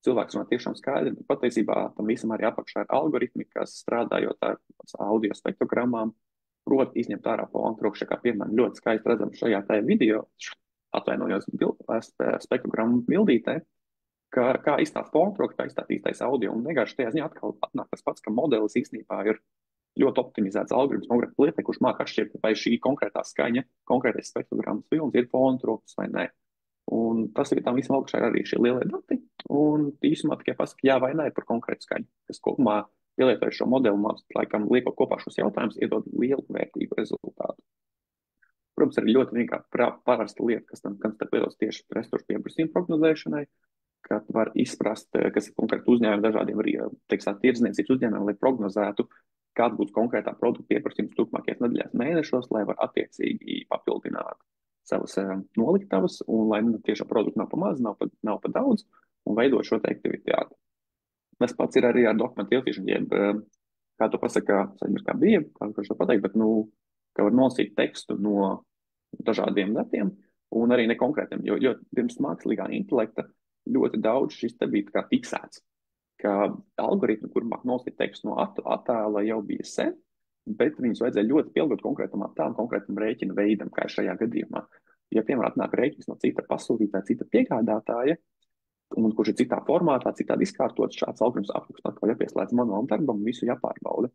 cilvēks runā tiešām skaidri, bet patiesībā tam visam arī apakšā ir algoritmi, kas strādājot ar audio spektrogrammām, prot izņemt ārā fona trokšņi, kā piemēram ļoti skaisti redzam šajā tajā video, atvainojos spektrogrammu bildītē, kā izstāt fona trokšņi, kā izstāt īstais audio, un vienkārši tajā ziņā atkal atnāk tas pats, ka modelis īstenībā ir ļoti optimizēts algoritms, konkrēti lietai, kurš māk atšķirt, vai šī konkrētā skaņa, konkrētais spektrogrammas films ir fona trokšņis vai nē. Un tas ir tam visam augšā ir arī šie lielie dati, un īsumā tikai pasaka jā vai nē par konkrētu skaņu, kas kopumā pielietoju šo modeli, laikam liekot kopā šos jautājumus, iedod lielu vērtīgu rezultātu. Protams, arī ļoti vienkārši parasta lieta, kas tam lietots tieši resursu pieprasījumu prognozēšanai, kad var izprast, kas ir konkrēti uzņēmumi dažādiem arī, tirdzniecības uzņēmumiem, lai prognozētu, kāds būs konkrētā produkta pieprasījums turpmākajās nedēļās mēnešos, lai var attiecīgi papildināt savas noliktavas, un lai tiešām produktu nav pa maz, nav pa daudz, un veidot šo te aktivitāti. Tas pats ir arī ar dokumentu ietilpīšanu, jeb, kā to pasaka, kā bija, kā to pateikt, bet, ka var nosīt tekstu no dažādiem datiem, un arī nekonkrētiem, jo pirms mākslīgā intelekta ļoti daudz šis te bija kā fiksēts, ka algoritmi, kur māk nosīt tekstu no attēla jau bija sen, bet viņus vajadzēja ļoti pielāgot konkrētam attēlam, konkrētam rēķina veidam, kā šajā gadījumā. Ja, piemēram, atnāk rēķins no cita pasūtītāja, cita piegādātāja, un kurš ir citā formātā, citādi izkārtots, šāds algoritms apraksts atkal jāpieslēdz manuālam darbam un visu jāpārbauda.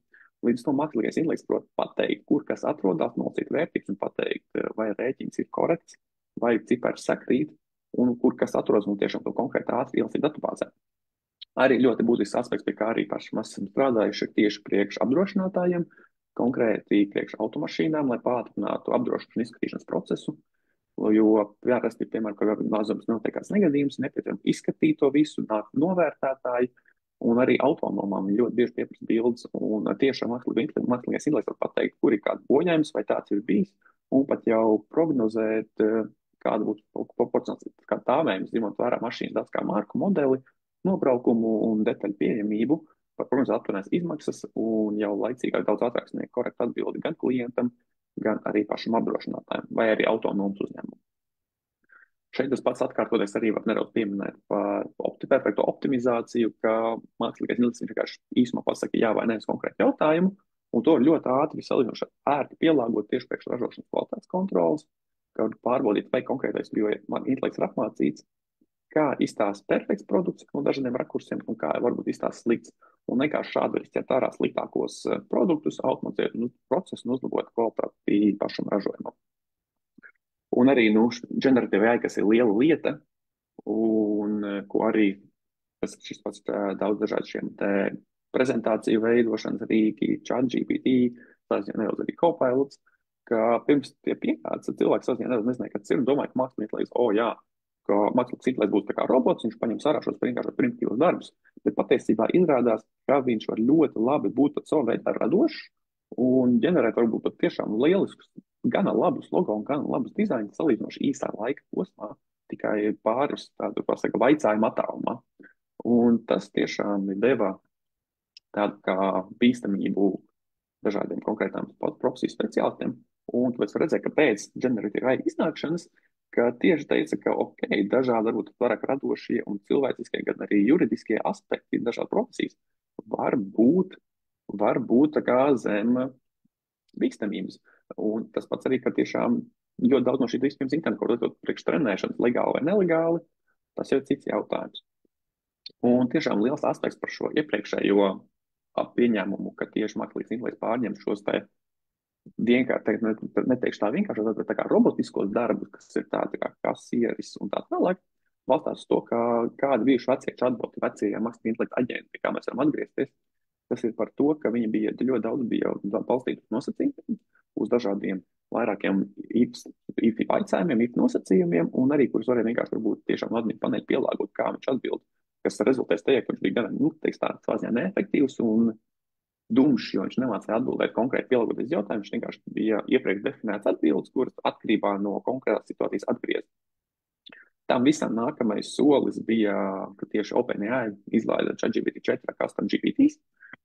Līdz to mākslīgais intelekts prot pateikt, kur kas atrodas, nosīt vērtības un pateikt, vai rēķins ir korekts, vai cipars sakrīt, un kur kas atrodas un tiešām to konkrēti ātri ielasīt datubāzē. Arī ļoti būtisks aspekts, pie kā arī paši mēs esam strādājuši, ir tieši priekš apdrošinātājiem, konkrēti priekš automašīnām, lai pātrinātu apdrošināšanas izskatīšanas procesu, jo jārasti, piemēram, ka mazums notiek kāds negadījums, nepieciešams izskatīt to visu, nāk novērtētāji, un arī autonomām ļoti bieži pieprasa bildes, un tiešām mākslīgais intelekts var pateikt, kur ir kāds bojājums vai tāds ir bijis, un pat jau prognozēt, kāda būtu proporcionāls kā tāvējums, ņemot vērā mašīnas daudz kā marku modeli, nobraukumu un detaļu pieejamību, par prognozēt aptuvenās izmaksas, un jau laicīgāk daudz ātrāk sniegt korektu atbildi gan klientam, gan arī pašam apdrošinātājiem, vai arī autonomus uzņēmumu. Šeit tas pats atkārtoties arī var nedaudz pieminēt par perfekto optimizāciju, ka mākslīgais intelekts vienkārši īsumā pasaka jā vai nē uz konkrētu jautājumu, un to ļoti ātri salīdzinoši ērti pielāgot tieši priekš ražošanas kvalitātes kontrolas, ka var pārbaudīt, vai konkrētais intelekts ir apmācīts, kā izstāsta perfekts produkts no dažādiem rakursiem un kā varbūt izstāsta slikts. un vienkārši šādi ķert ārā sliktākos produktus, automatizēt procesu un uzlabot kvalitāti pašam ražojumam. Un arī generatīva AI, kas ir liela lieta, un ko arī šis pats daudz dažādu šiem te prezentāciju veidošanas rīki, ChatGPT, tās jau nedaudz arī Copilots, ka pirms tie piekāds, cilvēks tās jau nedaudz nezināja, kas ir, un domāja, ka mākslinieks intelekts, jā, ka mākslinieks intelekts būs tā kā robots, viņš paņems ārā šos vienkāršos primitīvos darbus, bet patiesībā izrādās, ka viņš var ļoti labi būt pat savu veidā radošs un ģenerēt varbūt pat tiešām lieliskus, gana labus logo un gana labus dizainus salīdzinoši īsā laika posmā, tikai pāris tādu, pasaka, vaicājumu attālumā. Un tas tiešām deva tādu kā bīstamību dažādiem konkrētām profesiju speciālistiem. Un tāpēc var redzēt, ka pēc generatīva AI iznākšanas, ka tieši teica, ka dažādi varbūt vairāk radošie un cilvēciskie, gan arī juridiskie aspekti dažādas profesijas var būt tā kā zem bīstamības. Un tas pats arī, ka tiešām ļoti daudz no šī vispirms internetu, ko lietot priekš trenēšanas, legāli vai nelegāli, tas jau ir cits jautājums. Un tiešām liels aspekts par šo iepriekšējo pieņēmumu, ka tieši mākslīgs intelekts pārņem šos te vienkārši, neteikšu tā vienkārši, bet tā kā robotiskos darbus, kas ir tādi kā kasieris un tā tālāk, balstās uz to, kādi bijuši vecie chatboti, vecie mākslīgs intelekta aģenti, kā mēs varam atgriezties. Tas ir par to, ka viņi bija ļoti daudz balstīti uz nosacījumiem, uz dažādiem vairākiem IP aicājumiem, IP nosacījumiem, un arī, kurus varēja vienkārši varbūt tiešām admin paneļi pielāgot, kā viņš atbild, kas rezultēs tajā, ka viņš bija gan, tādā ziņā neefektīvs un dumšs, jo viņš nemācīja atbildēt konkrēti pielāgoties jautājumu, viņš vienkārši bija iepriekš definēts atbildes, kuras atkarībā no konkrētās situācijas atgriezt. Tam visam nākamais solis bija, ka tieši OpenAI izlaida ChatGPT-4 custom GPTs,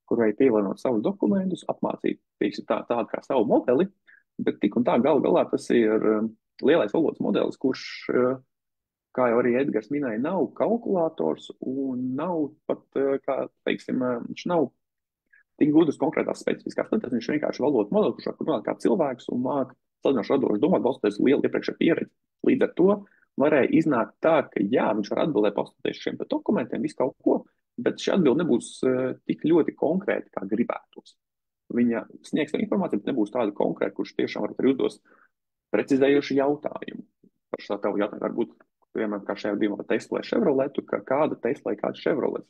kurai pievienot savus dokumentus, apmācīt, teiksim, tādu kā savu modeli, bet tik un tā galā tas ir lielais valodas modelis, kurš, kā jau arī Edgars minēja, nav kalkulators un nav pat, kā teiksim, viņš nav tik gudrs konkrētās specifiskās lietas, viņš vienkārši valodas modelis, kurš var runāt kā cilvēks un māk salīdzinoši radoši domāt, balstoties lielu iepriekšēju pieredzi. Līdz ar to varēja iznākt tā, ka jā, viņš var atbildēt balstoties šiem dokumentiem, visu kaut ko, bet šī atbilde nebūs tik ļoti konkrēta, kā gribētos. Viņa sniegs informāciju, bet nebūs tāda konkrēta, kurš tiešām var arī uzdos precizējuši jautājumu. Par šo tavu jautājumu varbūt, piemēram, kā šajā gadījumā par Tesla vai Chevroletu, ka kāda Tesla vai kāds Chevrolet.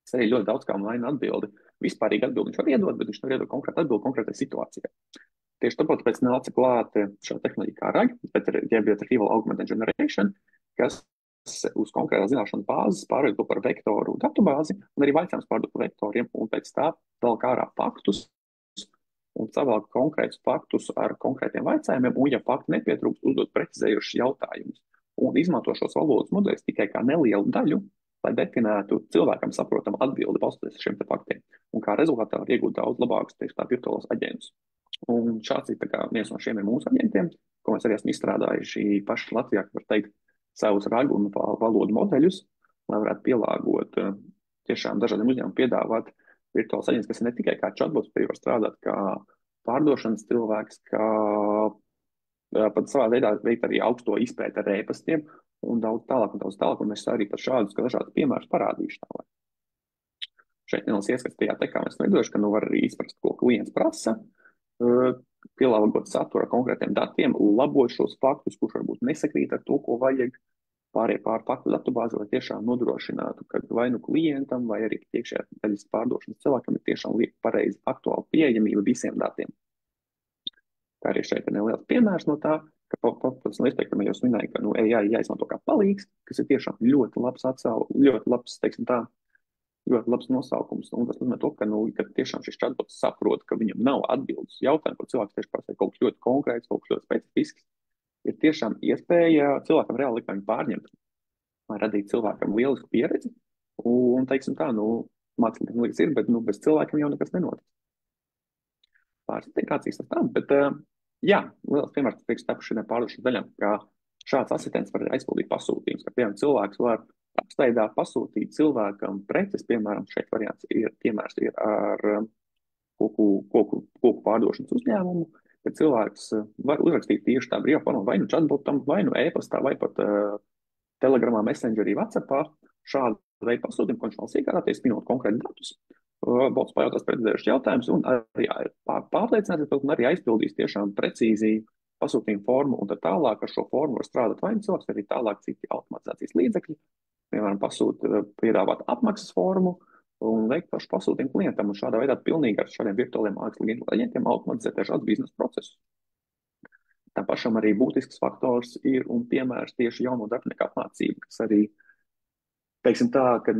Tas arī ļoti daudz kā maina atbildi. Vispārīgi atbildi viņš var iedot, bet viņš var iedot konkrētu atbildi konkrētai situācijai. Tieši tāpēc nāca klāt šo tehnoloģiju kā RAG, bet Retrieval Augmented Generation, kas uz konkrētā zināšanu bāzes pārveido par vektoru datubāzi un arī vaicājums pārdot par vektoriem un pēc tā velk ārā faktus un savēl konkrētus faktus ar konkrētiem vaicājumiem un, ja fakti nepietrūkst, uzdot precizējušus jautājumus un izmanto šos valodas modeļus tikai kā nelielu daļu, lai definētu cilvēkam saprotamu atbildi balstoties šiem te faktiem. Un kā rezultātā var iegūt daudz labākus, teiksim, tā virtuālos aģentus. Un šāds ir viens no šiem ir mūsu aģentiem, ko mēs arī esam izstrādājuši paši Latvijā, var teikt, savus ragu un valodu modeļus, lai varētu pielāgot tiešām dažādiem uzņēmumiem piedāvāt virtuāls aģents, kas ir ne tikai kā chatbots, bet var strādāt kā pārdošanas cilvēks, kā pat savā veidā veikt arī augsto izpēti ar e-pastiem un daudz tālāk. Un mēs arī par šādus, ka dažādus piemērus parādīšu tālāk. Šeit neliels ieskats tajā te, kā mēs veidojuši, ka var arī izprast, ko klients prasa, pielāgot saturu ar konkrētiem datiem, labot šos faktus, kurš varbūt nesakrīt ar to, ko vajag, pārējie pār faktu datubāzi, lai tiešām nodrošinātu, ka vai nu klientam, vai arī tiekšējā daļas pārdošanas cilvēkam ir tiešām pareizi aktuāli pieejamība visiem datiem. Tā arī šeit ir neliels piemērs no tā, ka pats no iespēja, ka mēs jau minēju, ka AI jāizmanto kā palīgs, kas ir tiešām ļoti labs, teiksim tā, ļoti labs nosaukums. Un tas nozīmē to, ka tiešām šis chatbots saprot, ka viņam nav atbildes jautājumu, ko cilvēks tieši prasa kaut kas ļoti konkrēts, kaut kas ļoti specifisks. Ir tiešām iespēja cilvēkam reāli likt viņu pārņemt, lai radītu cilvēkam lielisku pieredzi. Un, teiksim tā, māksliniekam liekas ir, bet bez cilvēkiem jau nekas nenotiek. Pāris integrācijas ar tām, bet jā, liels piemērs priekš šiem pārdošanas daļām, ka šāds asistents var aizpildīt pasūtījumus, ka, piemēram, cilvēks var apsteidā pasūtīt cilvēkam preces, piemēram, šeit variants piemērs ir ar koku pārdošanas uzņēmumu, ka cilvēks var uzrakstīt tieši tā brīvā formā vai nu chatbotam, vai nu e-pastā, vai pat Telegramā, Messengerī, WhatsAppā šādu veidu pasūtījumu, ko viņš vēl sīkārāties, minot konkrēti datus, Bots pajautās precizējušas jautājumus un arī pārliecināties, un arī aizpildīs tiešām precīzi pasūtījumu formu, un tad tālāk ar šo formu var strādāt vai nu cilvēks, arī tālāk citi automatizācijas līdzekļi, piemēram, piedāvāt apmaksas formu un veikt pašu pasūtījumu klientam, un šādā veidā pilnīgi ar šādiem virtuāliem mākslīgiem aģentiem automatizēt šādu biznesa procesu. Tā pašam arī būtisks faktors ir un piemērs tieši jauno darbinieku apmācību, kas arī, teiksim tā, ka,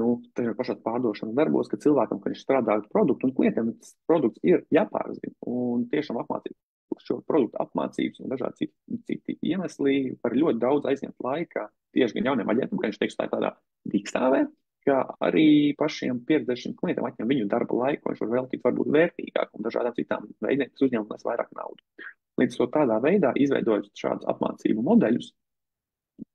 pašā pārdošanas darbos, ka cilvēkam, kad viņš strādā ar produktu un klientiem, tas produkts ir jāpārzina, un tiešām apmācību šo produktu apmācības un dažādi citi iemesli var ļoti daudz aizņemt laika tieši gan jauniem aģentiem, ka viņš teiks tādā dīkstāvē, ka arī pašiem pieredzējušiem klientiem atņem viņu darba laiku, viņš var veltīt varbūt vērtīgāk un dažādām citām veidiem, kas uzņēmumos vairāk naudu. Līdz to tādā veidā, izveidojot šādus apmācību modeļus,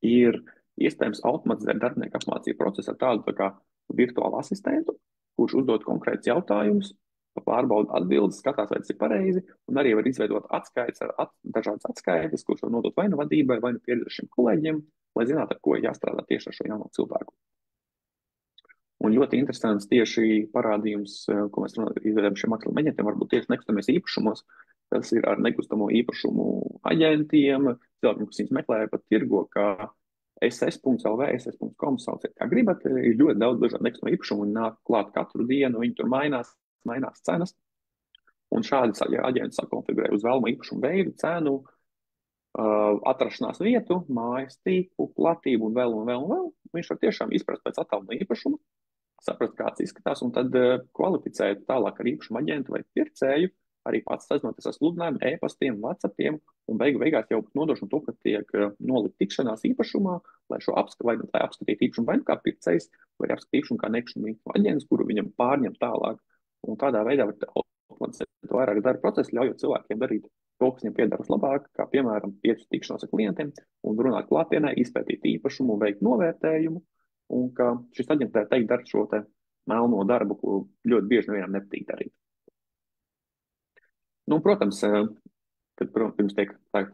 ir iespējams automatizēt darbinieku apmācību procesu ar tādu tā kā virtuālu asistentu, kurš uzdod konkrēts jautājumus, pārbauda atbildes, skatās, vai tas ir pareizi, un arī var izveidot atskaites dažādas atskaites, kurš var nodot vai nu vadībai, vai nu pieredzējušiem kolēģiem, lai zinātu, ar ko jāstrādā tieši ar šo jauno cilvēku. Un ļoti interesants tieši parādījums, ko mēs izveidojam šiem mākslīgiem aģentiem, varbūt tieši nekustamies īpašumos. Tas ir ar nekustamo īpašumu aģentiem, cilvēkiem, kas viņus meklē pat tirgo, kā ss.lv, ss.com, sauciet kā gribat, ir ļoti daudz dažādu nekustamo īpašumu un nāk klāt katru dienu, viņi tur mainās cenas. Un šādi aģenti sāk konfigurēt uz vēlamo īpašumu veidu, cenu, atrašanās vietu, mājas tipu, platību un vēl. Viņš var tiešām izprast pēc attāluma īpašuma, saprast, kāds izskatās, un tad kvalificēt tālāk ar īpašumu aģentu vai pircēju, arī pats sazinoties ar sludinājumu, e-pastiem, WhatsAppiem, un beigās jau nodošanu to, ka tiek nolikt tikšanās īpašumā, lai šo apskatītu īpašumu vai nu kā pircējs, vai apskatīt īpašumu kā nekustamo aģents, kuru viņam pārņem tālāk. Un tādā veidā var automatizēt vairāk darba procesu, ļaujot cilvēkiem darīt to, kas viņiem piedara labāk, kā piemēram 5 tikšanos ar klientiem un runāt klātienē, izpētīt īpašumu, veikt novērtējumu, un ka šis aģents teikt dara šo te melno darbu, ko ļoti bieži nevienam nepatīk darīt. Protams, kad pirms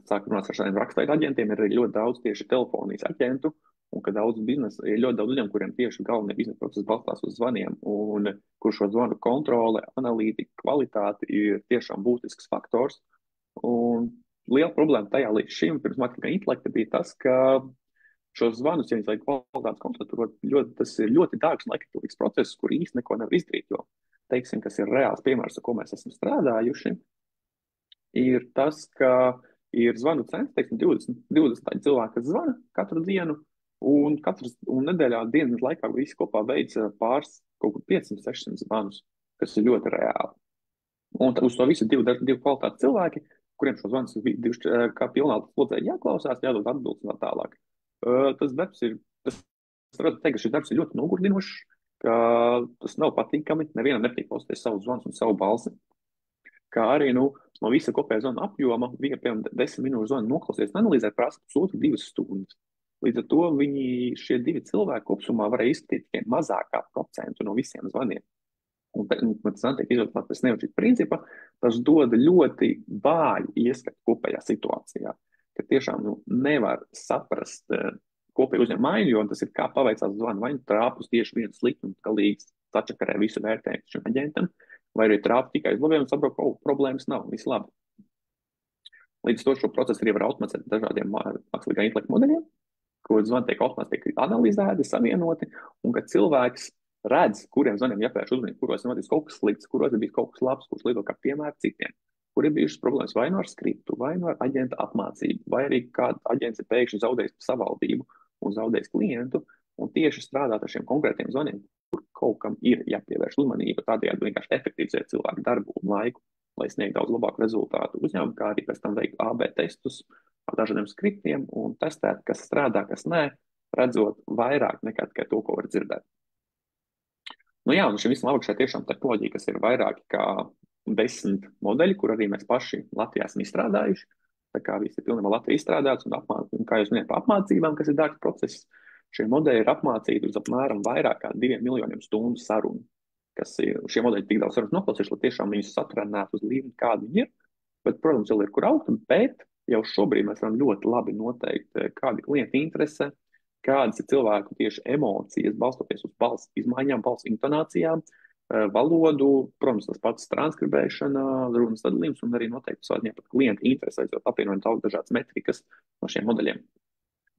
sāk runāt ar šādiem rakstveidu aģentiem, ir ļoti daudz tieši telefonijas aģentu, un ka daudz biznesa, ir ļoti daudz uzņēmumu, kuriem tieši galvenie biznesa procesi balstās uz zvaniem, un kur šo zvanu kontrole, analītika, kvalitāte ir tiešām būtisks faktors. Un liela problēma tajā līdz šim, pirms mākslīgā intelekta, bija tas, ka šos zvanus, ja viņas vajag kvalitātes kontroli, tas ir ļoti dārgs un laikietilīgs process, kur īsti neko nevar izdarīt, jo, teiksim, kas ir reāls piemērs, ar ko mēs esam strādājuši, ir tas, ka ir zvanu cenas, teiksim, 20 cilvēki, kas zvana katru dienu, un nedēļā dienas laikā visi kopā veic pāris kaut kur 500-600 zvanus, kas ir ļoti reāli. Un uz to visu divi kvalitāti cilvēki, kuriem šo zvanus kā pilnā slodzē jāklausās, jādod atbildes un tā tālāk. Tas darbs ir, ka šis darbs ir ļoti nogurdinošs, ka tas nav patīkami, nevienam nepatīk klausīties savu zvanus un savu balsi. Kā arī no visa kopējā zvana apjoma, viņa, piemēram, 10 minūšu zvanu noklausies un analizēt prasa 1,5–2 stundas. Līdz ar to šie 2 cilvēki kopsumā varēja izskatīt tikai mazākā procentu no visiem zvaniem. Un tas tiek izvēlēts pēc nevačīga principa, tas dod ļoti vāju ieskatu kopējā situācijā, ka tiešām nevar saprast kopēju uzņēmumu maiņu, jo tas ir kā paveicās zvanu, vai trāpus tieši viens slikti un galīgi sačakarē visu vērtējumu šim aģentam, vai arī trāp tikai uz labiem un saprot, ka problēmas nav, viss labi. Līdz to šo procesu arī var automatizēt dažādiem mākslīgā intelekta modeļiem, kur zvani tiek automātiski analizēti, savienoti, un kad cilvēks redz, kuriem zvaniem jāpērš uzmanību, kuros ir noticis kaut kas slikts, kuros ir bijis kaut kas labs, kurš lieto kā piemēru citiem, kur ir bijušas problēmas vai nu ar skriptu, vai nu ar aģenta apmācību, vai arī kāda aģents ir pēkšņi zaudējis savaldību un zaudējis klientu, un tieši strādāt ar šiem konkrētiem zvaniem, kur kaut kam ir jāpievērš uzmanība, tādējādi vienkārši efektivizēt cilvēku darbu un laiku, lai sniegtu daudz labāku rezultātu uzņēmumu, kā arī pēc tam veikt AB testus ar dažādiem skriptiem un testēt, kas strādā, kas nē, redzot vairāk nekā tikai to, ko var dzirdēt. Un šim visam augšā tiešām tehnoloģija, kas ir vairāki kā 10 modeļi, kur arī mēs paši Latvijā esam izstrādājuši. Tā kā visi ir pilnībā Latvijā izstrādāts un kā jūs minējat, pa apmācībām, kas ir dārgs process, šie modeļi ir apmācīti uz apmēram vairāk kā 2 miljoniem stundu sarunu. Šie modeļi tik daudz sarunas noklausījuši, lai tiešām viņus saturētu uz līmeni, kāda viņi ir. Bet, protams, vēl ir kur augt, bet jau šobrīd mēs varam ļoti labi noteikt, kādi klienti interesē, kādas ir cilvēku tieši emocijas, balstoties uz balss izmaiņām, balss intonācijām, valodu, protams, tas pats transkribēšana, runas sadalījums un arī noteikti savādien pat klienta interesēs, jo apvienojam daudz dažādas metrikas no šiem modeļiem.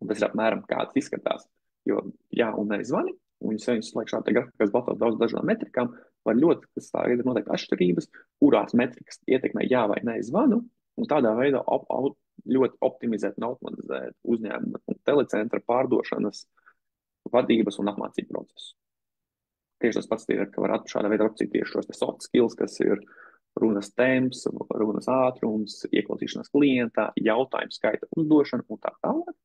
Un tas ir apmēram kāds izskatās, jo jā un nē zvani, un ja viņus slēg šādi grafikā, kas balstās daudz dažādām metrikām, var ļoti, kas tā ir noteikti atšķirības, kurās metrikas ietekmē jā vai nē zvanu, un tādā veidā ļoti optimizēt un automatizēt uzņēmuma un telecentra pārdošanas, vadības un apmācību procesu. Tieši tas pats ir, ka var šādā veidā apcīt tieši šos soft skills, kas ir runas temps, runas ātrums, ieklausīšanās klientā, jautājumu skaita uzdošana un tā tālāk,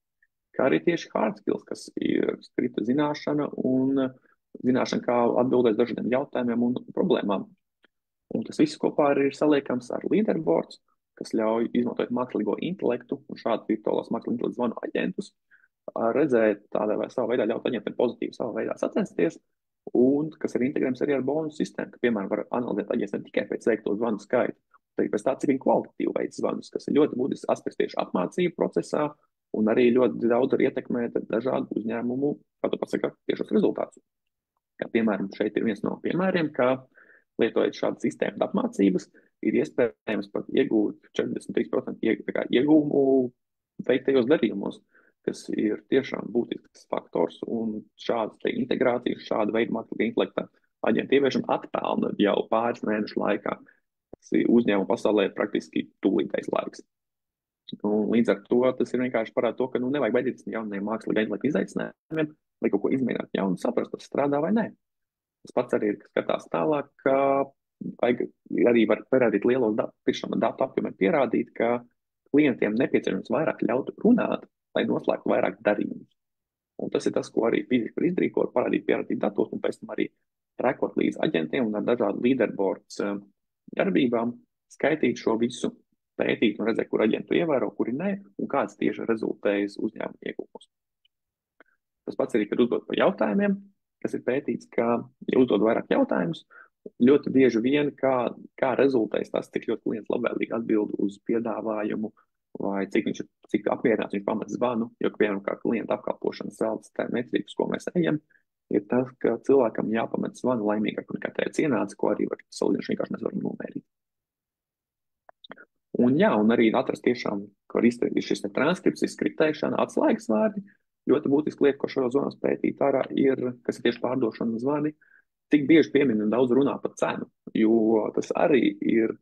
kā arī tieši hard skills, kas ir skripta zināšana un zināšana, kā atbildēt dažādiem jautājumiem un problēmām. Un tas viss kopā arī ir saliekams ar leaderboards, kas ļauj izmantot mākslīgo intelektu un šādu virtuālos mākslīgo intelektu zvanu aģentus, redzēt tādā vai savā veidā ļaut aģentiem pozitīvi savā veidā sacensties, un kas ir integrējams arī ar bonus sistēmu, ka, piemēram, var analizēt aģents ne tikai pēc veikto zvanu skaitu, bet pēc tā, cik viņi kvalitatīvi veic zvanus, kas ir ļoti būtisks aspekts tieši apmācību procesā, un arī ļoti daudz var ietekmēt dažādu uzņēmumu, kā tu pats saka, tiešos rezultātus. Kā, piemēram, šeit ir viens no piemēriem, ka lietojot šādu sistēmu apmācības, ir iespējams pat iegūt 43% iegūmu veiktajos darījumos, kas ir tiešām būtisks faktors, un šādas integrācijas, šāda veida mākslīgā intelekta aģentu ieviešana atpelna jau pāris mēnešu laikā. Tas uzņēmuma pasaulē ir praktiski tūlītais laiks. Un līdz ar to tas ir vienkārši parāda to, ka nevajag baidīties jauniem mākslīgā intelekta izaicinājumiem, lai kaut ko izmēģināt jaunu, saprast, tas strādā vai nē. Tas pats arī ir, kas skatās tālāk, ka arī var parādīt lielos datu apjomiem, pierādīt, ka klientiem nepieciešams vairāk ļaut runāt, lai noslēgtu vairāk darījumus. Un tas ir tas, ko arī fiziski var izdarīt, ko var parādīt, pierādīt datos, un pēc tam arī trekot līdz aģentiem un ar dažādu leaderboards darbībām, skaitīt šo visu, pētīt un redzēt, kur aģentu ievēro, kuri nē, un kāds tieši rezultējas uzņēmuma iegūmus. Tas pats arī, kad uzdod par jautājumiem, kas ir pētīts, ka, ja uzdod vairāk jautājumus, ļoti bieži vien, kā rezultējas tas, cik ļoti klients labvēlīgi atbild uz piedāvājumu, vai cik apmierināts viņš pamat zvanu, jo, piemēram, kā klienta apkalpošanas zeltas tā metrikas, ko mēs ejam, ir tas, ka cilvēkam jāpamet zvanu laimīgāk nekā teica ienāca, ko arī var salīdzinoši vienkārši mēs varam nomērīt. Un jā, un arī atrast tiešām, ko var izdarīt šis transkripcijas, skriptēšana, atslēgas vārdi. Ļoti būtiski lieta, ko šajos zvanos pētīt ārā ir, kas ir tieši pārdošana zvani, cik bieži piemin un daudz runā par cenu, jo tas arī ir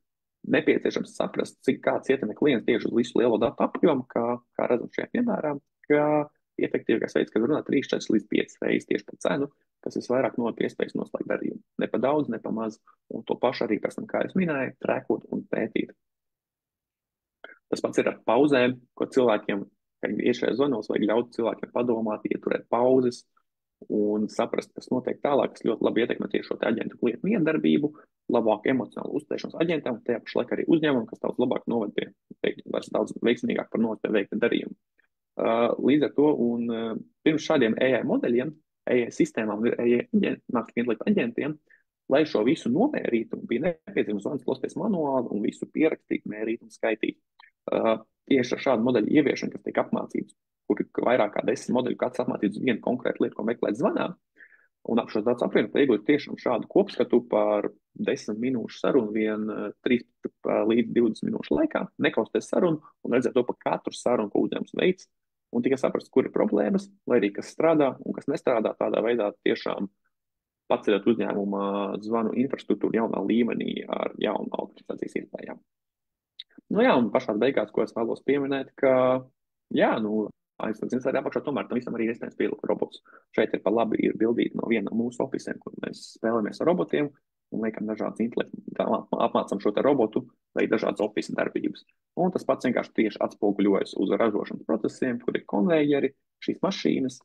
nepieciešams saprast, cik kāds ietekmē klients tieši uz visu lielo datu apjomu, kā redzam šajā piemērā, ka efektīvākais veids, kad runā 3, 4 līdz 5 reizes tieši par cenu, kas vislvairāk nodot iespējas noslēgt darījumu. Ne pa daudz, ne pa maz, un to pašu arī, pēc tam, kā es minēju, trekot un pētīt. Tas pats ir ar pauzēm, ko cilvēkiem, kad ir šajā zvanos, vajag ļaut cilvēkiem padomāt, ieturēt pauzes un saprast, kas notiek tālāk, kas ļoti labi ietekmē tieši šo aģentu klientu miedarbību, labāku emocionālu uzturēšanos aģentiem, un tajā pašlaik arī uzņēmumu, kas daudz labāk noved pie, daudz veiksmīgāk par noved pie veikta darījumu. Līdz ar to, un pirms šādiem AI modeļiem, AI sistēmām, mākslīgā intelekta aģentiem, lai šo visu nomērītu, bija nepieciešams zvans klausīties manuāli un visu pierakstīt, mērīt un skaitīt. Tieši ar šādu modeļu ieviešanu, kas tiek apmācīts, kur ir vairāk kā 10 modeļu, kāds apmācīts vienu konkrētu lietu, ko meklēt zvanā, un ap šos datus apvienot, iegūt tiešām šādu kopskatu par 10 minūšu sarunu, 3 līdz 20 minūšu laikā, neklausīties sarunu un redzēt to par katru sarunu, ko uzņēmums veids, un tikai saprast, kur ir problēmas, lai arī kas strādā un kas nestrādā, tādā veidā tiešām paceļot uzņēmuma zvanu infrastruktūru jaunā līmenī ar jaunu automatizācijas iespējām. Jā, un pašās beigās, ko es vēlos pieminēt, ka, aizsardzības arī apakšā tomēr tam visam arī iespējams pielikt robots. Šeit ir pa labi ir bildīti no viena no mūsu ofisiem, kur mēs spēlamies ar robotiem un liekam dažādas intelektu, apmācam šo te robotu, vai dažādas ofisa darbības. Un tas pats vienkārši tieši atspoguļojas uz ražošanas procesiem, kur ir konvejeri, šīs mašīnas,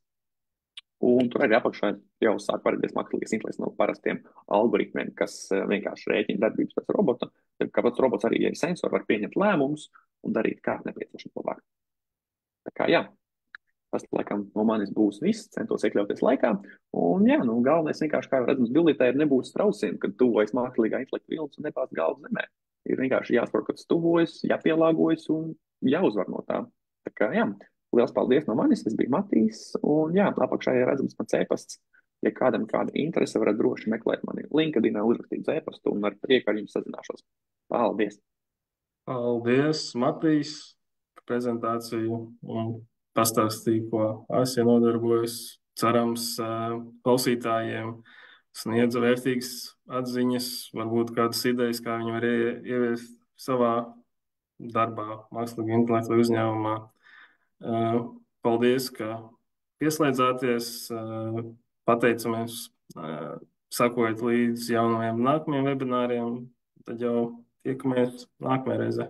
un tur arī apakšā jau sāk parādīties mākslīgais intelekts no parastiem algoritmiem, kas vienkārši rēķina darbības pēc robota, kāpēc robots arī, ja ir sensori, var pieņemt lēmumus un darīt kā nepieciešams labāk. Tā kā jā, tas, laikam, no manis būs viss, centos iekļauties laikā, un jā, galvenais vienkārši, kā redzams bildītē, ir nebūt strausiem, kad tuvojas mākslīgā intelekta vilnis un nebāzt galvu zemē. Ir vienkārši jāsaprot, kad tuvojas, jāpielāgojas un jāuzvar no tā. Tā kā jā, liels paldies no manis, es biju Matīs, un jā, apakšā ir redzams mans e-pasts, Ja kādam kāda interese, varat droši meklēt mani LinkedInā, uzrakstīt e-pastu un ar prieku ar jums sazināšos. Paldies! Paldies, Matīs, par prezentāciju un pastāstīju, ko Asija nodarbojas. Cerams, klausītājiem sniedza vērtīgas atziņas, varbūt kādas idejas, kā viņi var ieviest savā darbā, mākslīgā intelekta uzņēmumā. Paldies, ka pieslēdzāties. Pateicamies, sakojot līdz jaunajiem nākamajiem webināriem. Tad jau tiekamies nākamajā reizē.